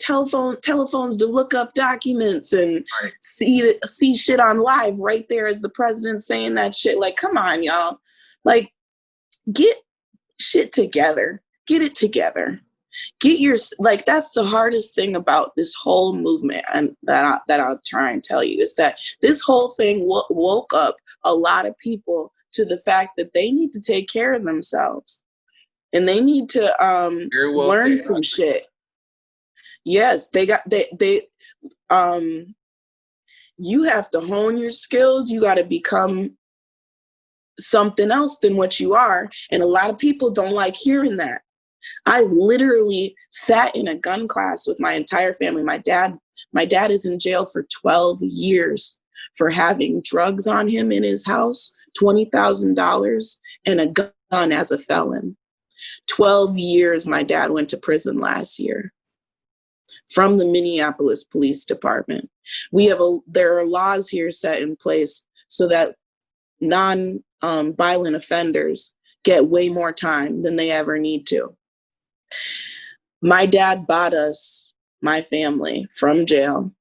telephones to look up documents and see shit on live right there as the president saying that shit. Like, come on, y'all. Like, get shit together. Get it together. Get your, like, that's the hardest thing about this whole movement, and that I'll try and tell you, is that this whole thing woke up a lot of people to the fact that they need to take care of themselves and they need to learn some shit. Yes, you have to hone your skills. You got to become something else than what you are. And a lot of people don't like hearing that. I literally sat in a gun class with my entire family. My dad is in jail for 12 years for having drugs on him in his house, $20,000, and a gun as a felon. 12 years my dad went to prison last year from the Minneapolis Police Department. There are laws here set in place so that non-violent offenders get way more time than they ever need to. My dad bought us, my family, from jail,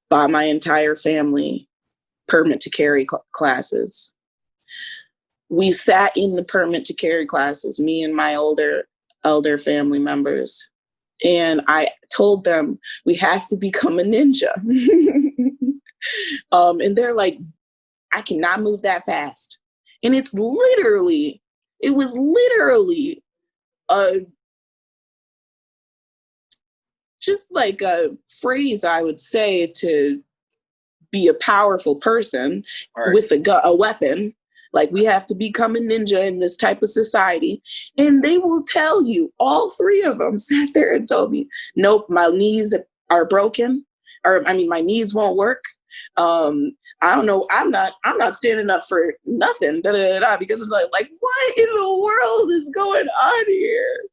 bought my entire family permit to carry classes. We sat in the permit to carry classes, me and my elder family members. And I told them, we have to become a ninja. And they're like, I cannot move that fast. And it was literally just like a phrase I would say to be a powerful person with a weapon. Like, we have to become a ninja in this type of society. And they will tell you, all three of them sat there and told me, nope, my knees are broken. My knees won't work. I don't know. I'm not standing up for nothing. Because it's like, what in the world is going on here?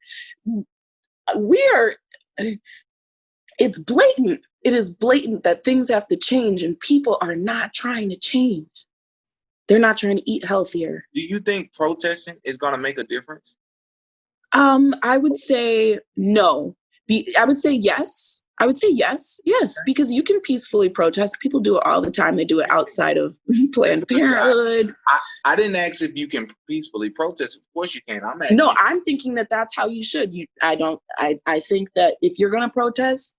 It's blatant. It is blatant that things have to change, and people are not trying to change. They're not trying to eat healthier. Do you think protesting is going to make a difference? I would say no. I would say yes. Yes, because you can peacefully protest. People do it all the time. They do it outside of Planned Parenthood. I didn't ask if you can peacefully protest. Of course you can. I'm thinking that that's how you should. I think that if you're going to protest,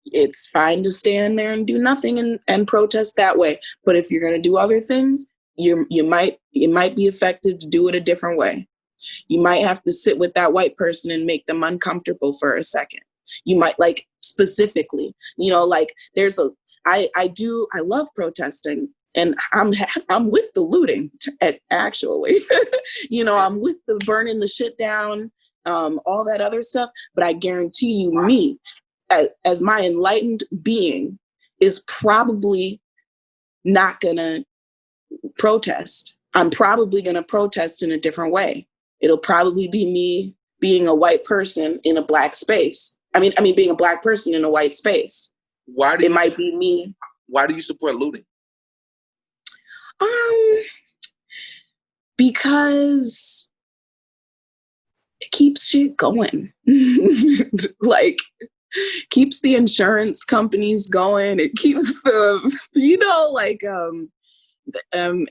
it's fine to stand there and do nothing and protest that way. But if you're going to do other things, it might be effective to do it a different way. You might have to sit with that white person and make them uncomfortable for a second. You might, like, specifically, like, I love protesting, and I'm with the looting, actually. I'm with the burning the shit down, all that other stuff. But I guarantee you, me, as my enlightened being, is probably not gonna protest. I'm probably gonna protest in a different way. It'll probably be me being a white person in a black space. I mean, being a black person in a white space. It might be me. Why do you support looting? Because it keeps shit going. Like, keeps the insurance companies going. It keeps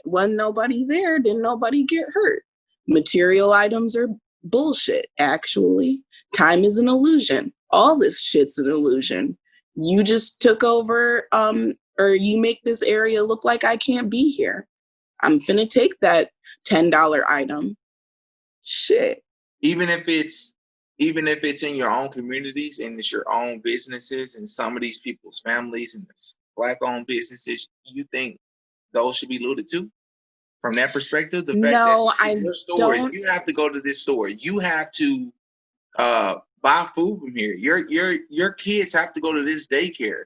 when nobody there, then nobody get hurt. Material items are bullshit, actually. Time is an illusion. All this shit's an illusion. You just took over, or you make this area look like I can't be here. I'm finna take that $10 item. Shit. Even if it's in your own communities and it's your own businesses and some of these people's families and black-owned businesses, you think those should be looted too? From that perspective, the fact that your stores, you have to go to this store, you have to buy food from here. Your kids have to go to this daycare.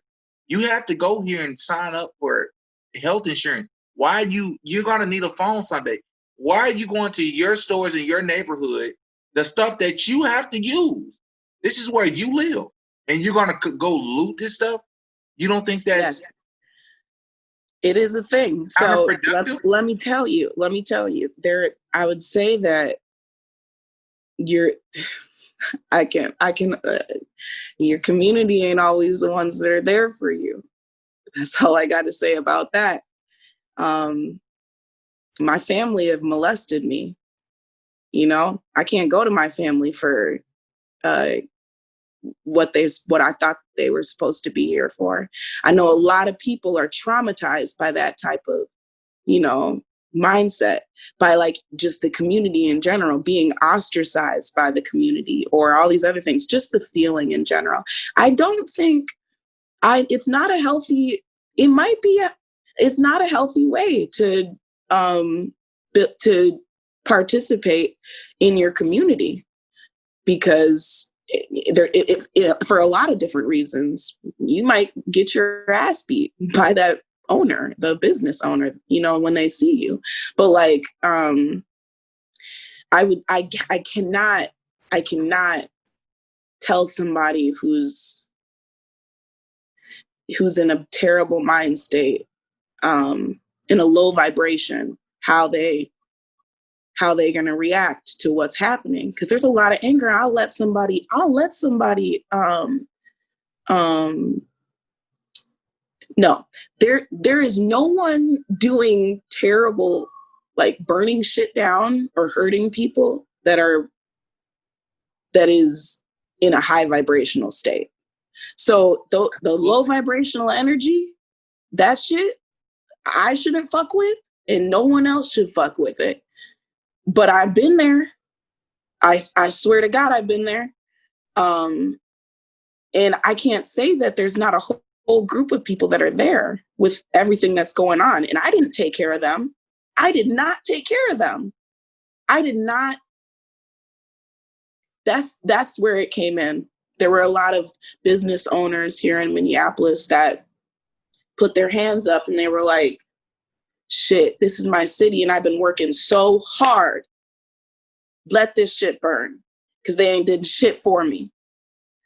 You have to go here and sign up for health insurance. Why you're gonna need a phone someday? Why are you going to your stores in your neighborhood, the stuff that you have to use? This is where you live, and you're gonna go loot this stuff? You don't think that's... Yes. It is a thing. So let me tell you, I would say that your community ain't always the ones that are there for you. That's all I got to say about that. My family have molested me. I can't go to my family for what I thought they were supposed to be here for. I know a lot of people are traumatized by that type of, mindset, by like just the community in general, being ostracized by the community or all these other things, just the feeling in general. I don't think it's not a healthy way to participate in your community, because for a lot of different reasons, you might get your ass beat by that owner, the business owner, when they see you. But like, I cannot tell somebody who's in a terrible mind state, in a low vibration, how they're going to react to what's happening. Because there's a lot of anger. I'll let somebody no, there is no one doing terrible, like burning shit down or hurting people that is in a high vibrational state. So the low vibrational energy, that shit, I shouldn't fuck with, and no one else should fuck with it. But I've been there. I swear to God, I've been there. And I can't say that there's not a whole group of people that are there with everything that's going on. And I didn't take care of them. I did not take care of them. I did not. That's where it came in. There were a lot of business owners here in Minneapolis that put their hands up and they were like, shit, this is my city and I've been working so hard. Let this shit burn, because they ain't did shit for me.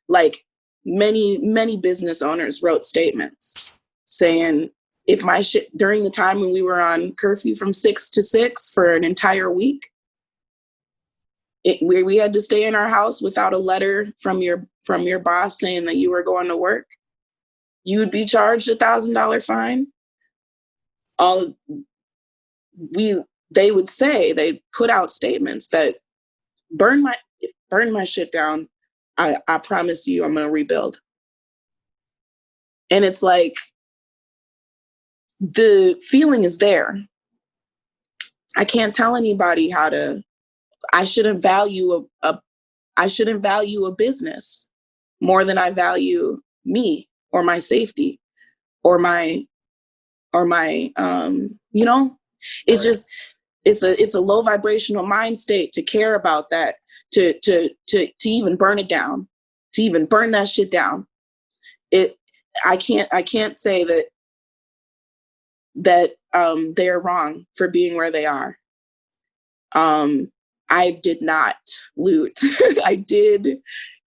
Like, many business owners wrote statements saying, if my shit, during the time when we were on curfew from 6 to 6 for an entire week, we had to stay in our house without a letter from your boss saying that you were going to work, you would be charged $1,000 fine. They would say, they put out statements that burn my shit down. I promise you I'm going to rebuild. And it's like, the feeling is there. I can't tell anybody how to I shouldn't value a business more than I value me or my safety or my you know, it's Right. just it's a low vibrational mind state to care about that, to even burn it down, to even burn that shit down. I can't say that they are wrong for being where they are. I did not loot. I did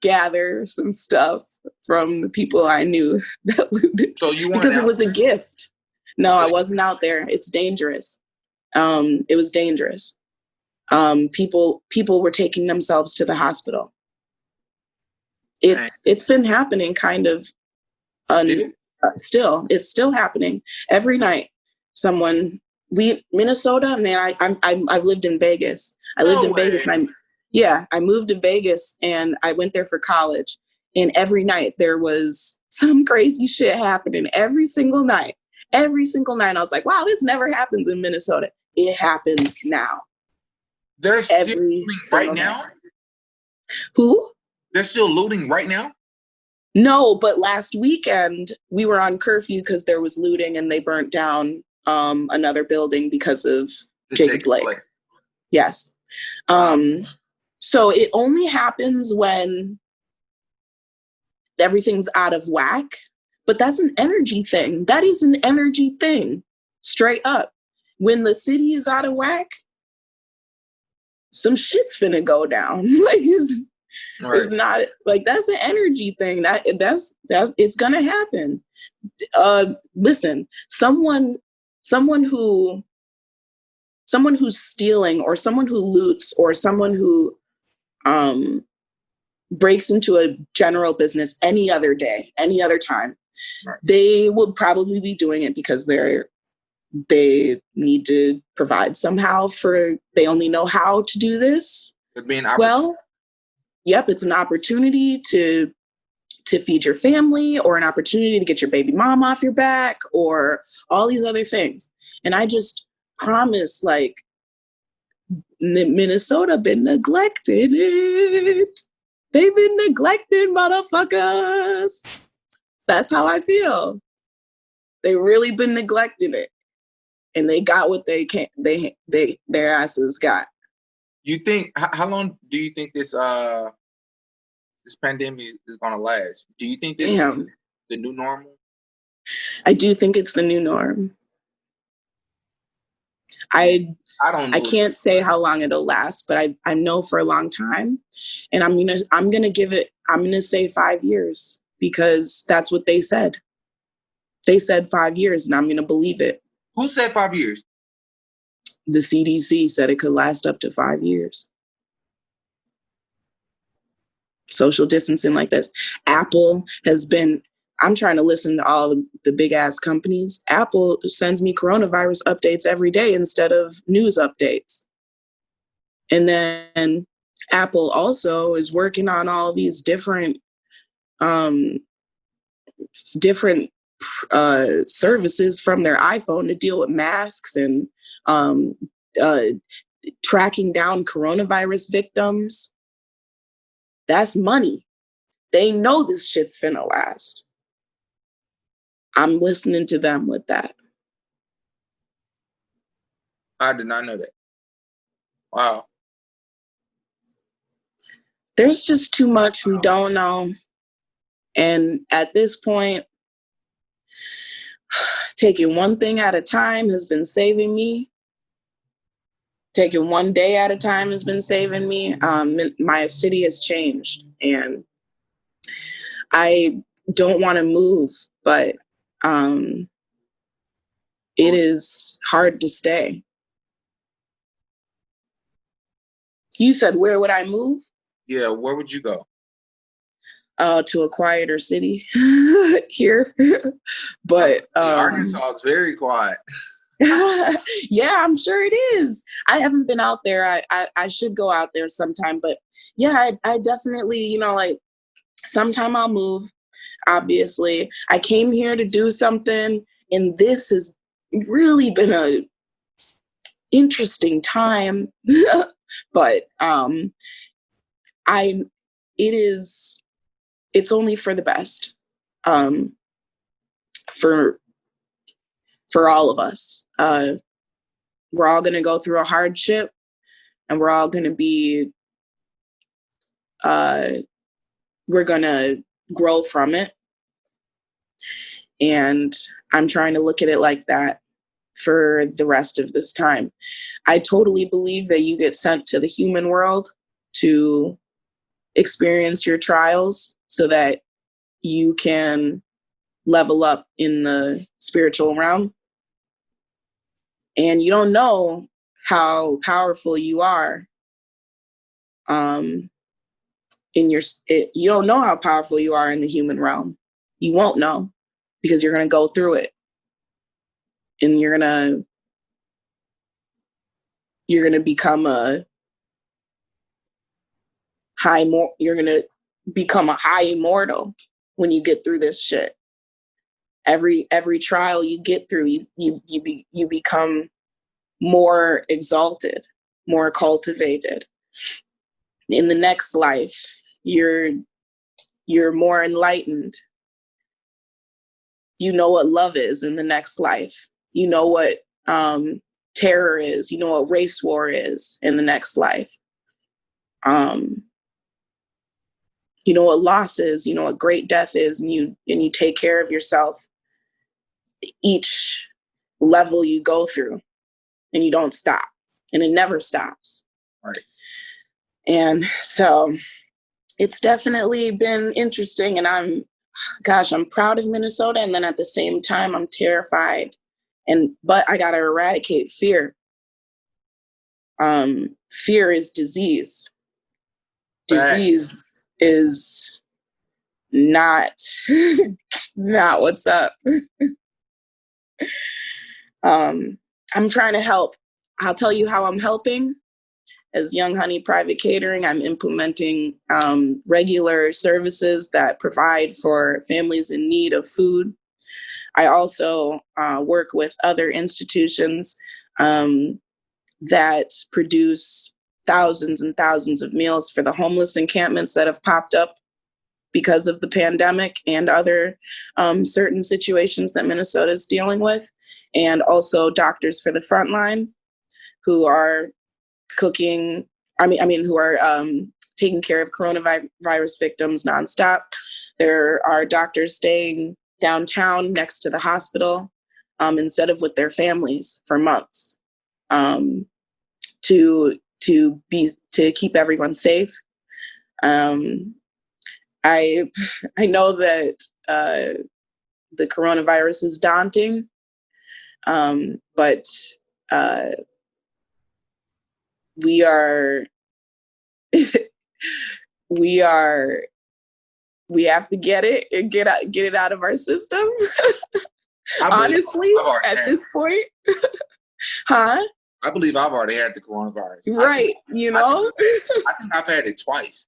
gather some stuff from the people I knew that looted. So you weren't because it out was a there? gift. No, So I wasn't out there. It's dangerous. It was dangerous. People were taking themselves to the hospital. It's been happening kind of still. It's still happening every night. Minnesota, man, I've lived in Vegas. I lived in Vegas and I moved to Vegas and I went there for college, and every night there was some crazy shit happening every single night. Every single night. I was like, wow, this never happens in Minnesota. It happens now. They're still Every looting right now? night. Who? They're still looting right now? No, but last weekend we were on curfew because there was looting and they burnt down another building because of Jacob Blake. Yes. So it only happens when everything's out of whack, but that's an energy thing. That is an energy thing, straight up. When the city is out of whack, some shit's finna go down. It's not like that's an energy thing. That's it's gonna happen. Listen, someone who's stealing or someone who loots or someone who breaks into a general business any other day, any other time, they will probably be doing it because they need to provide somehow they only know how to do this. Well, yep, it's an opportunity to feed your family or an opportunity to get your baby mom off your back or all these other things. And I just promise, like, Minnesota been neglected it. They've been neglected, motherfuckers. That's how I feel. They really been neglecting it. And they got what they can. Their asses got. You think how long do you think this pandemic is gonna last? Do you think this is the new normal? I do think it's the new norm. I don't know. I can't say how long it'll last, but I know for a long time. And I'm gonna say 5 years because that's what they said. They said 5 years and I'm gonna believe it. Who said 5 years? The CDC said it could last up to 5 years. Social distancing like this. Apple has been, I'm trying to listen to all the big ass companies. Apple sends me coronavirus updates every day instead of news updates. And then Apple also is working on all these different services from their iPhone to deal with masks and tracking down coronavirus victims. That's money. They know this shit's finna last. I'm listening to them with that. I did not know that. Wow. There's just too much we don't know. And at this point, taking one thing at a time has been saving me. Taking one day at a time has been saving me. My city has changed and I don't want to move, but it is hard to stay. You said, where would I move? Yeah, where would you go? To a quieter city here. But Arkansas is very quiet. Yeah, I'm sure it is. I haven't been out there. I should go out there sometime. But yeah, I definitely, like sometime I'll move. Obviously, I came here to do something, and this has really been a interesting time But it's only for the best, for all of us. We're all going to go through a hardship, and we're all going to be, we're going to grow from it. And I'm trying to look at it like that for the rest of this time. I totally believe that you get sent to the human world to experience your trials so that you can level up in the spiritual realm. And you don't know how powerful you are. You don't know how powerful you are in the human realm. You won't know, because you're going to go through it, and you're going to become you're going to become a high immortal when you get through this shit. Every trial you get through, you become more exalted, more cultivated. In the next life, you're more enlightened. You know what love is in the next life. You know what terror is. You know what race war is in the next life. You know what loss is. You know what great death is, and you take care of yourself each level you go through, and you don't stop, and it never stops. Right. And so it's definitely been interesting, and I'm proud of Minnesota, and then at the same time I'm terrified, but I gotta eradicate fear. Fear is disease. Disease is not what's up. I'm trying to help. I'll tell you how I'm helping. As Young Honey Private Catering, I'm implementing regular services that provide for families in need of food. I also work with other institutions that produce thousands and thousands of meals for the homeless encampments that have popped up because of the pandemic and other certain situations that Minnesota is dealing with. And also Doctors for the Frontline, who are who are taking care of coronavirus victims nonstop. There are doctors staying downtown next to the hospital instead of with their families for months to keep everyone safe. I know that the coronavirus is daunting, but we have to get it and get it out of our system. Honestly, at this point. Huh? I believe I've already had the coronavirus. Right. I think I've had it twice.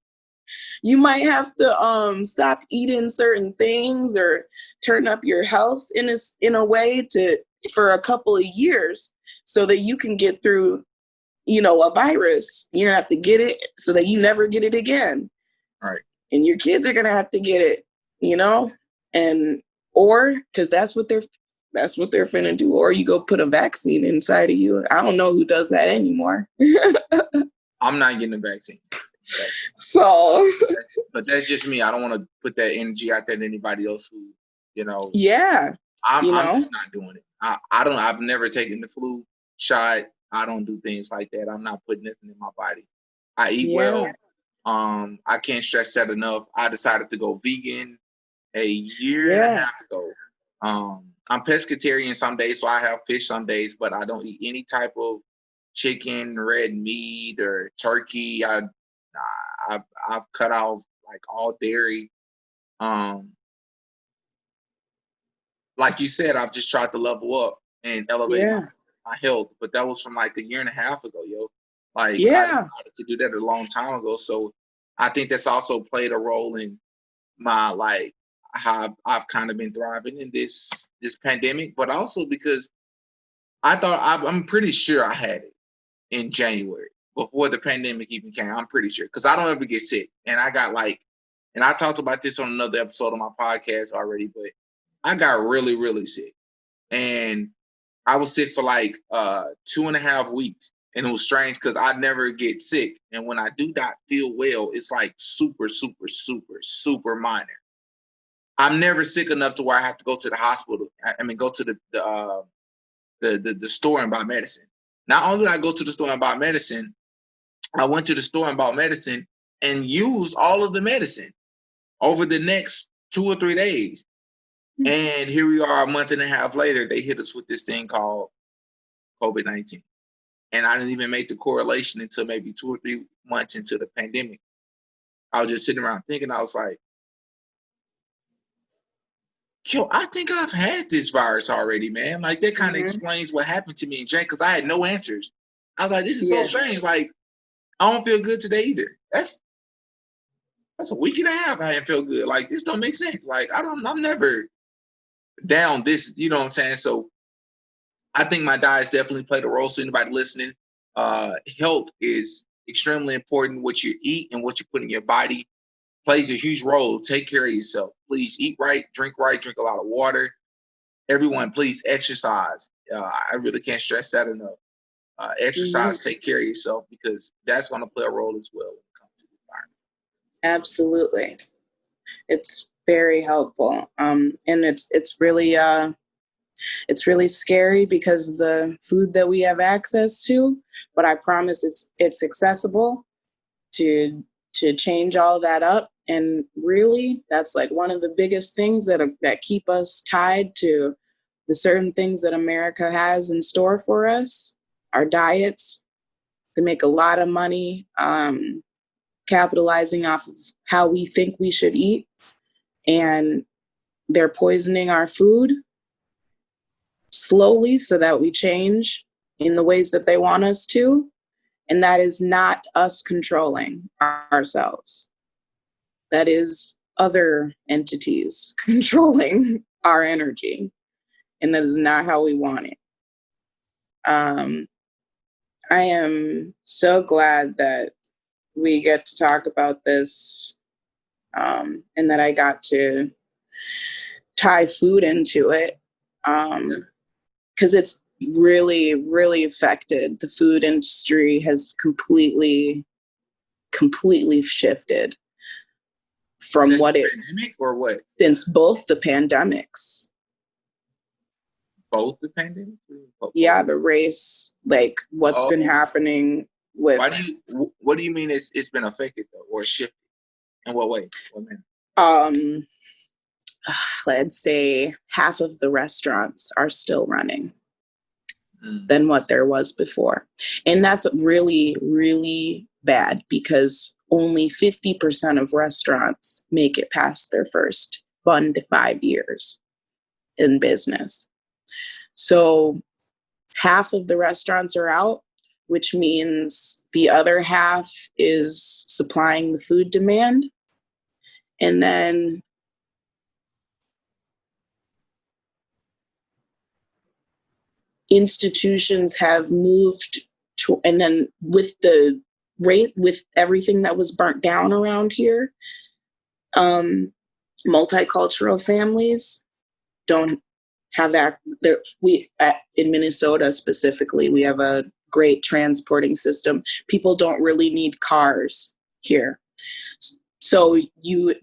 You might have to stop eating certain things or turn up your health in a way for a couple of years so that you can get through, a virus. You're gonna have to get it so that you never get it again. Right. And your kids are gonna have to get it, or because that's what they're finna do. Or you go put a vaccine inside of you. I don't know who does that anymore. I'm not getting a vaccine. So, but that's just me. I don't want to put that energy out there to anybody else who, Yeah. I'm just not doing it. I've never taken the flu shot. I don't do things like that. I'm not putting nothing in my body. I eat well. I can't stress that enough. I decided to go vegan a year and a half ago. I'm pescatarian some days, so I have fish some days, but I don't eat any type of chicken, red meat, or turkey. I've cut off like all dairy. Like you said, I've just tried to level up and elevate my health, but that was from like a year and a half ago, yo. I decided to do that a long time ago. So I think that's also played a role in my how I've kind of been thriving in this pandemic, but also because I'm pretty sure I had it in January. before the pandemic even came. I'm pretty sure, because I don't ever get sick, and I got and I talked about this on another episode of my podcast already, but I got really, really sick, and I was sick for 2.5 weeks, and it was strange because I never get sick, and when I do not feel well, it's like super, super, super, super minor. I'm never sick enough to where I have to go to the hospital. Go to the store and buy medicine. Not only did I go to the store and buy medicine, I went to the store and bought medicine and used all of the medicine over the next 2 or 3 days. And here we are a month and a half later, they hit us with this thing called COVID-19. And I didn't even make the correlation until maybe 2 or 3 months into the pandemic. I was just sitting around thinking, I was like, yo, I think I've had this virus already, man. Like, that kind of explains what happened to me in January, because I had no answers. I was like, this is so strange. Like, I don't feel good today either. That's a week and a half I didn't feel good. Like, this don't make sense. Like, I'm never down this, you know what I'm saying? So I think my diet's definitely played a role. So anybody listening, health is extremely important. What you eat and what you put in your body plays a huge role. Take care of yourself. Please eat right, drink a lot of water. Everyone, please exercise. I really can't stress that enough. Exercise, take care of yourself, because that's going to play a role as well when it comes to the environment. Absolutely. It's very helpful. And it's really scary because the food that we have access to, but I promise it's accessible to change all that up. And really, that's like one of the biggest things that keep us tied to the certain things that America has in store for us. Our diets, they make a lot of money capitalizing off of how we think we should eat, and they're poisoning our food slowly so that we change in the ways that they want us to. And that is not us controlling ourselves. That is other entities controlling our energy. And that is not how we want it. I am so glad that we get to talk about this, and that I got to tie food into it, because it's really, really affected. The food industry has completely shifted from what it pandemic or what? Since both the pandemics. Both the pandemic? Yeah, the race, like what's been happening with. What do you mean it's been affected though, or shifted? In what way? What manner? Let's say half of the restaurants are still running than what there was before. And that's really, really bad, because only 50% of restaurants make it past their first 1 to 5 years in business. So half of the restaurants are out, which means the other half is supplying the food demand. And then institutions have moved to, and then with the rate, with everything that was burnt down around here, multicultural families don't have that. In Minnesota specifically, we have a great transporting system. People don't really need cars here.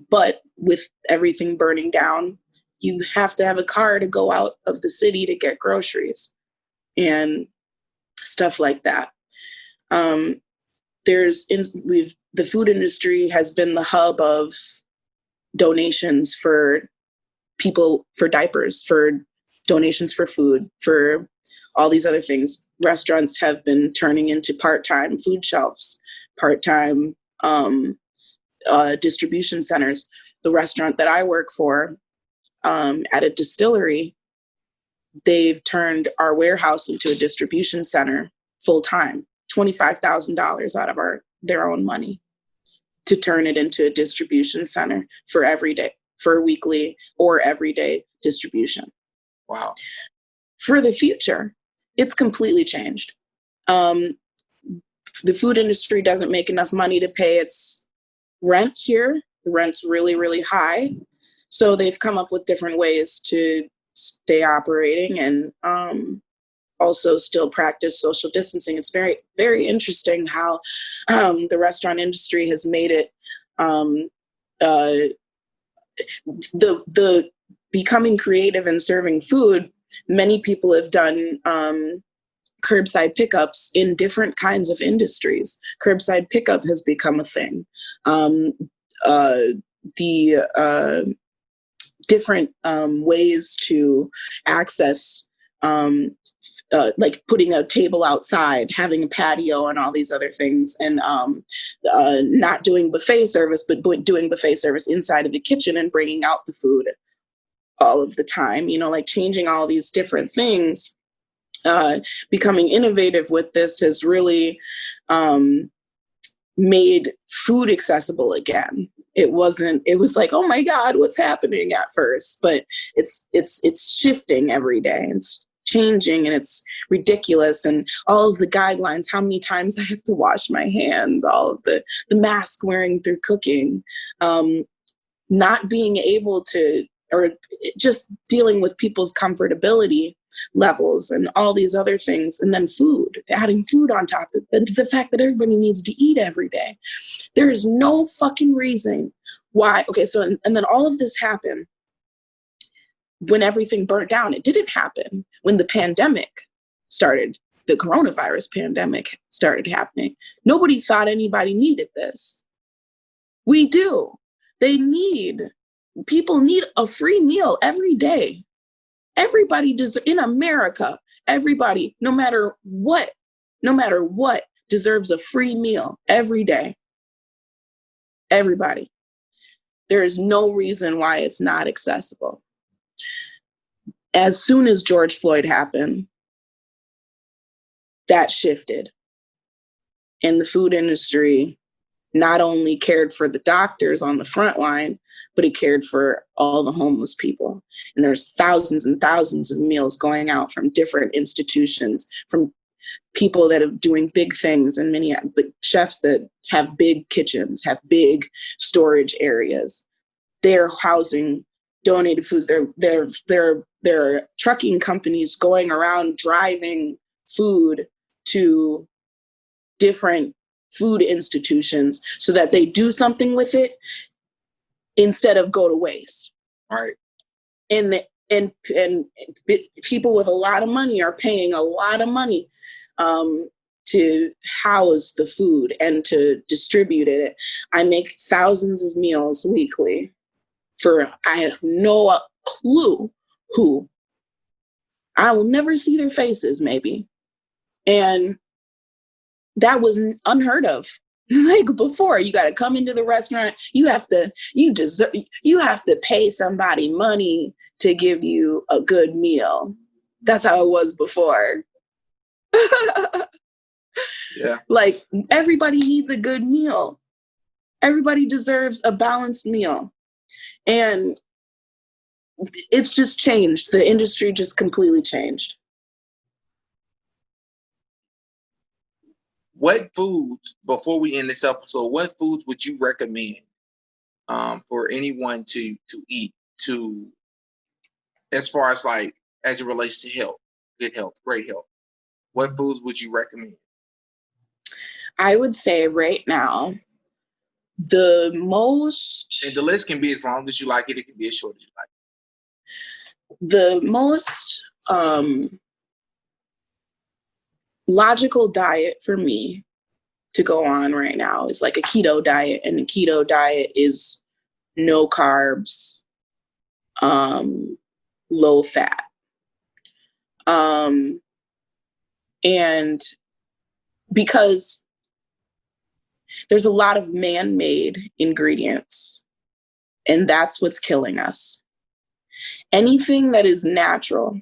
But with everything burning down, you have to have a car to go out of the city to get groceries and stuff like that. The food industry has been the hub of donations for people, for diapers, for donations for food, for all these other things. Restaurants have been turning into part-time food shelves, part-time distribution centers. The restaurant that I work for, at a distillery, they've turned our warehouse into a distribution center full-time, $25,000 out of their own money to turn it into a distribution center for weekly or everyday distribution. Wow. For the future, it's completely changed. the food industry doesn't make enough money to pay its rent here. The rent's really, really high. So they've come up with different ways to stay operating and also still practice social distancing. It's very, very interesting how the restaurant industry has made it the becoming creative and serving food. Many people have done curbside pickups in different kinds of industries. Curbside pickup has become a thing. The different ways to access, like putting a table outside, having a patio, and all these other things, and not doing buffet service, but doing buffet service inside of the kitchen and bringing out the food all of the time. Like changing all these different things. Becoming innovative with this has really made food accessible again. It was like, oh my God, what's happening at first? But it's shifting every day. It's changing and it's ridiculous. And all of the guidelines, how many times I have to wash my hands, all of the mask wearing through cooking, not being able to, or just dealing with people's comfortability levels and all these other things. And then food, adding food on top of it. The fact that everybody needs to eat every day. There is no fucking reason why. Okay, so, and then all of this happened when everything burnt down. It didn't happen when the pandemic started, the coronavirus pandemic started happening. Nobody thought anybody needed this. We do. People need a free meal every day. Everybody in America, everybody, no matter what, deserves a free meal every day. Everybody. There is no reason why it's not accessible. As soon as George Floyd happened, that shifted. And the food industry not only cared for the doctors on the front line, but it cared for all the homeless people. And there's thousands and thousands of meals going out from different institutions, from people that are doing big things, and many chefs that have big kitchens, have big storage areas. They're housing donated foods. They're trucking companies going around driving food to different food institutions so that they do something with it instead of go to waste. Right. And people with a lot of money are paying a lot of money to house the food and to distribute it. I make thousands of meals weekly I have no clue who. I will never see their faces, maybe. And that was unheard of. Like before, you got to come into the restaurant. You have to pay somebody money to give you a good meal. That's how it was before. Yeah. Like everybody needs a good meal. Everybody deserves a balanced meal. And it's just changed. The industry just completely changed. What foods, before we end this episode, what foods would you recommend for anyone to eat, as far as like, as it relates to health, good health, great health? What foods would you recommend? I would say right now, the most... And the list can be as long as you like it. It can be as short as you like it. The most logical diet for me to go on right now is like a keto diet. And the keto diet is no carbs, low fat. And because there's a lot of man-made ingredients, and that's what's killing us. Anything that is natural,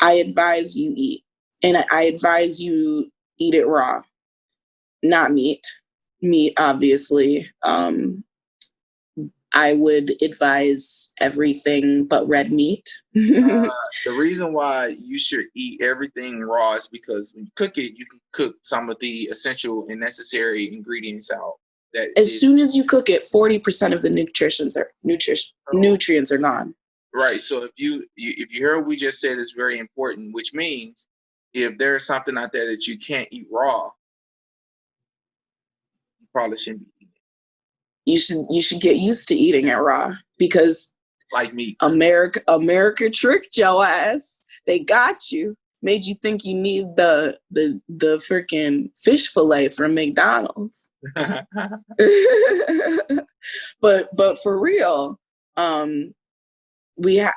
I advise you eat. And I advise you eat it raw, not meat. Meat, obviously, I would advise everything but red meat. The reason why you should eat everything raw is because when you cook it, you can cook some of the essential and necessary ingredients out. As soon as you cook it, 40% of the nutrients are gone. Right. So if you hear what we just said, is very important, which means if there's something out there that you can't eat raw, you probably shouldn't be eating it. You should get used to eating it raw, because like meat. America tricked your ass. They got you. Made you think you need the freaking fish fillet from McDonald's. but for real, we have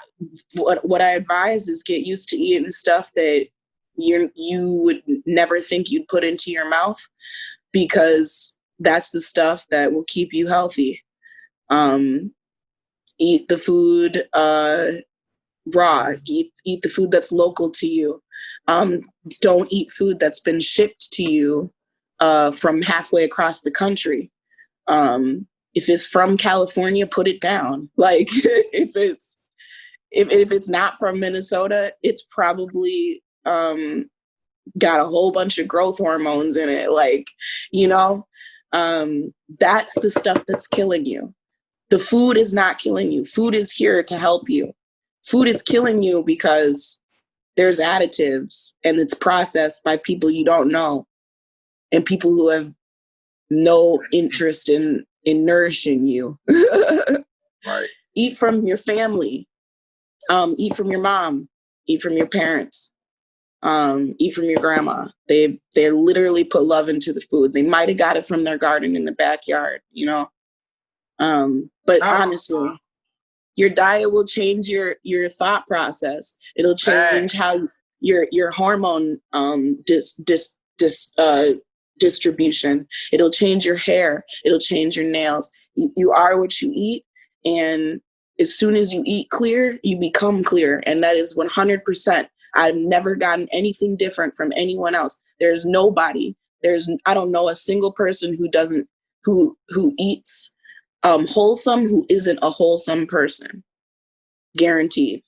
what I advise is get used to eating stuff that you would never think you'd put into your mouth, because that's the stuff that will keep you healthy. Eat the food raw. Eat the food that's local to you. Don't eat food that's been shipped to you from halfway across the country. If it's from California, put it down. Like if it's not from Minnesota, it's probably got a whole bunch of growth hormones in it. Like, that's the stuff that's killing you. The food is not killing you. Food is here to help you. Food is killing you because there's additives and it's processed by people you don't know and people who have no interest in nourishing you. Right. Eat from your family. Eat from your mom. Eat from your parents. Eat from your grandma. They literally put love into the food. They might have got it from their garden in the backyard, But honestly, your diet will change your thought process. It'll change how your hormone distribution. It'll change your hair. It'll change your nails. You are what you eat, and as soon as you eat clear, you become clear, and that is 100%. I've never gotten anything different from anyone else. There's nobody. I don't know a single person who eats wholesome who isn't a wholesome person. Guaranteed.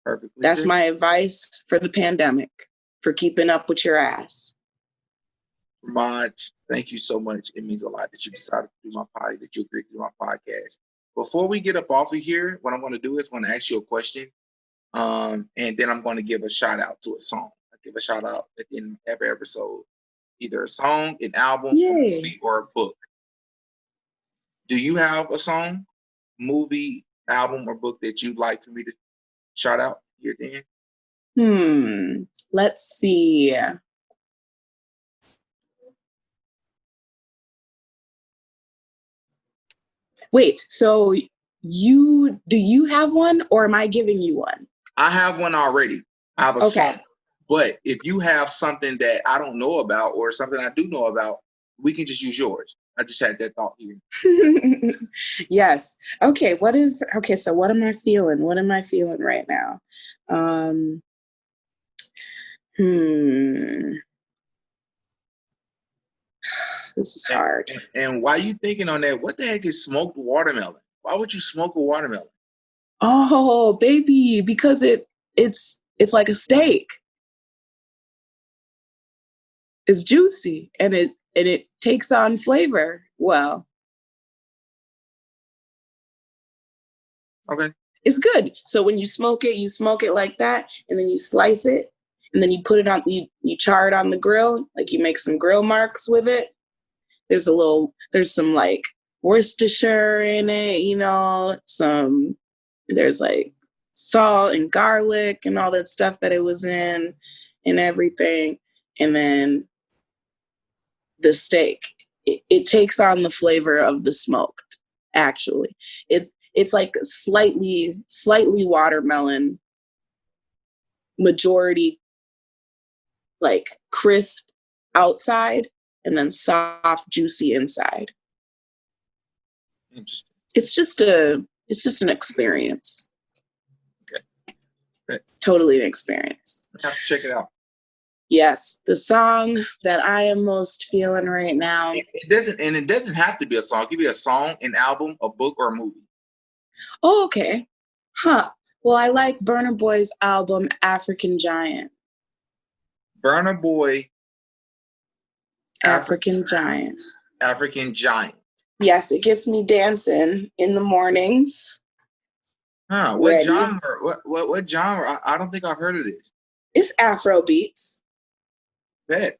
Perfectly. That's my advice for the pandemic, for keeping up with your ass. Raj, thank you so much. It means a lot that you decided to do that you agreed to do my podcast. Before we get up off of here, what I'm going to do is I'm going to ask you a question, and then I'm going to give a shout out to a song. I give a shout out at the end of every episode, either a song, an album, a movie, or a book. Do you have a song, movie, album, or book that you'd like for me to shout out here at the end? Let's see. Wait, so do you have one, or am I giving you one? I have one already. I have a song. But if you have something that I don't know about or something I do know about, we can just use yours. I just had that thought here. Yes. Okay. So what am I feeling? What am I feeling right now? This is hard. And while you thinking on that, what the heck is smoked watermelon? Why would you smoke a watermelon? Oh, baby, because it's like a steak. It's juicy and it takes on flavor well. Okay. It's good. So when you smoke it like that, and then you slice it, and then you put it on, you char it on the grill, like you make some grill marks with it. There's some like Worcestershire in it, there's like salt and garlic and all that stuff that it was in and everything. And then the steak, it takes on the flavor of the smoked, actually. It's like slightly watermelon, majority like crisp outside and then soft, juicy inside. Interesting. It's just an experience. Okay. Totally an experience. I have to check it out. Yes, the song that I am most feeling right now. It doesn't have to be a song. It could be a song, an album, a book, or a movie. Oh, okay. Huh. Well, I like Burna Boy's album, African Giant. Burna Boy, African Giant. African Giant. Yes, it gets me dancing in the mornings. Huh? What genre? What genre? I don't think I've heard of this. It's Afro beats. Bet.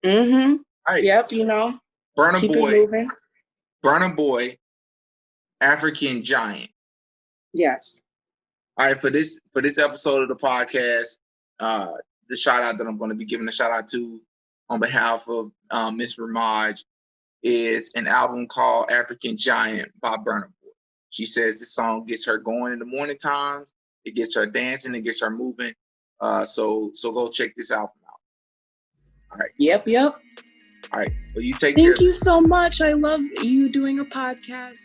Mm-hmm. All right. Yep, you know. Burna Keep Boy. it moving. Burna Boy, African Giant. Yes. All right, for this episode of the podcast, the shout out that I'm going to be giving a shout out to on behalf of Miss Ramaj is an album called African Giant by Burna Boy. She says this song gets her going in the morning times. It gets her dancing. It gets her moving. So go check this album out. All right. Yep. All right. Well, you take care. Thank you so much. I love you doing a podcast.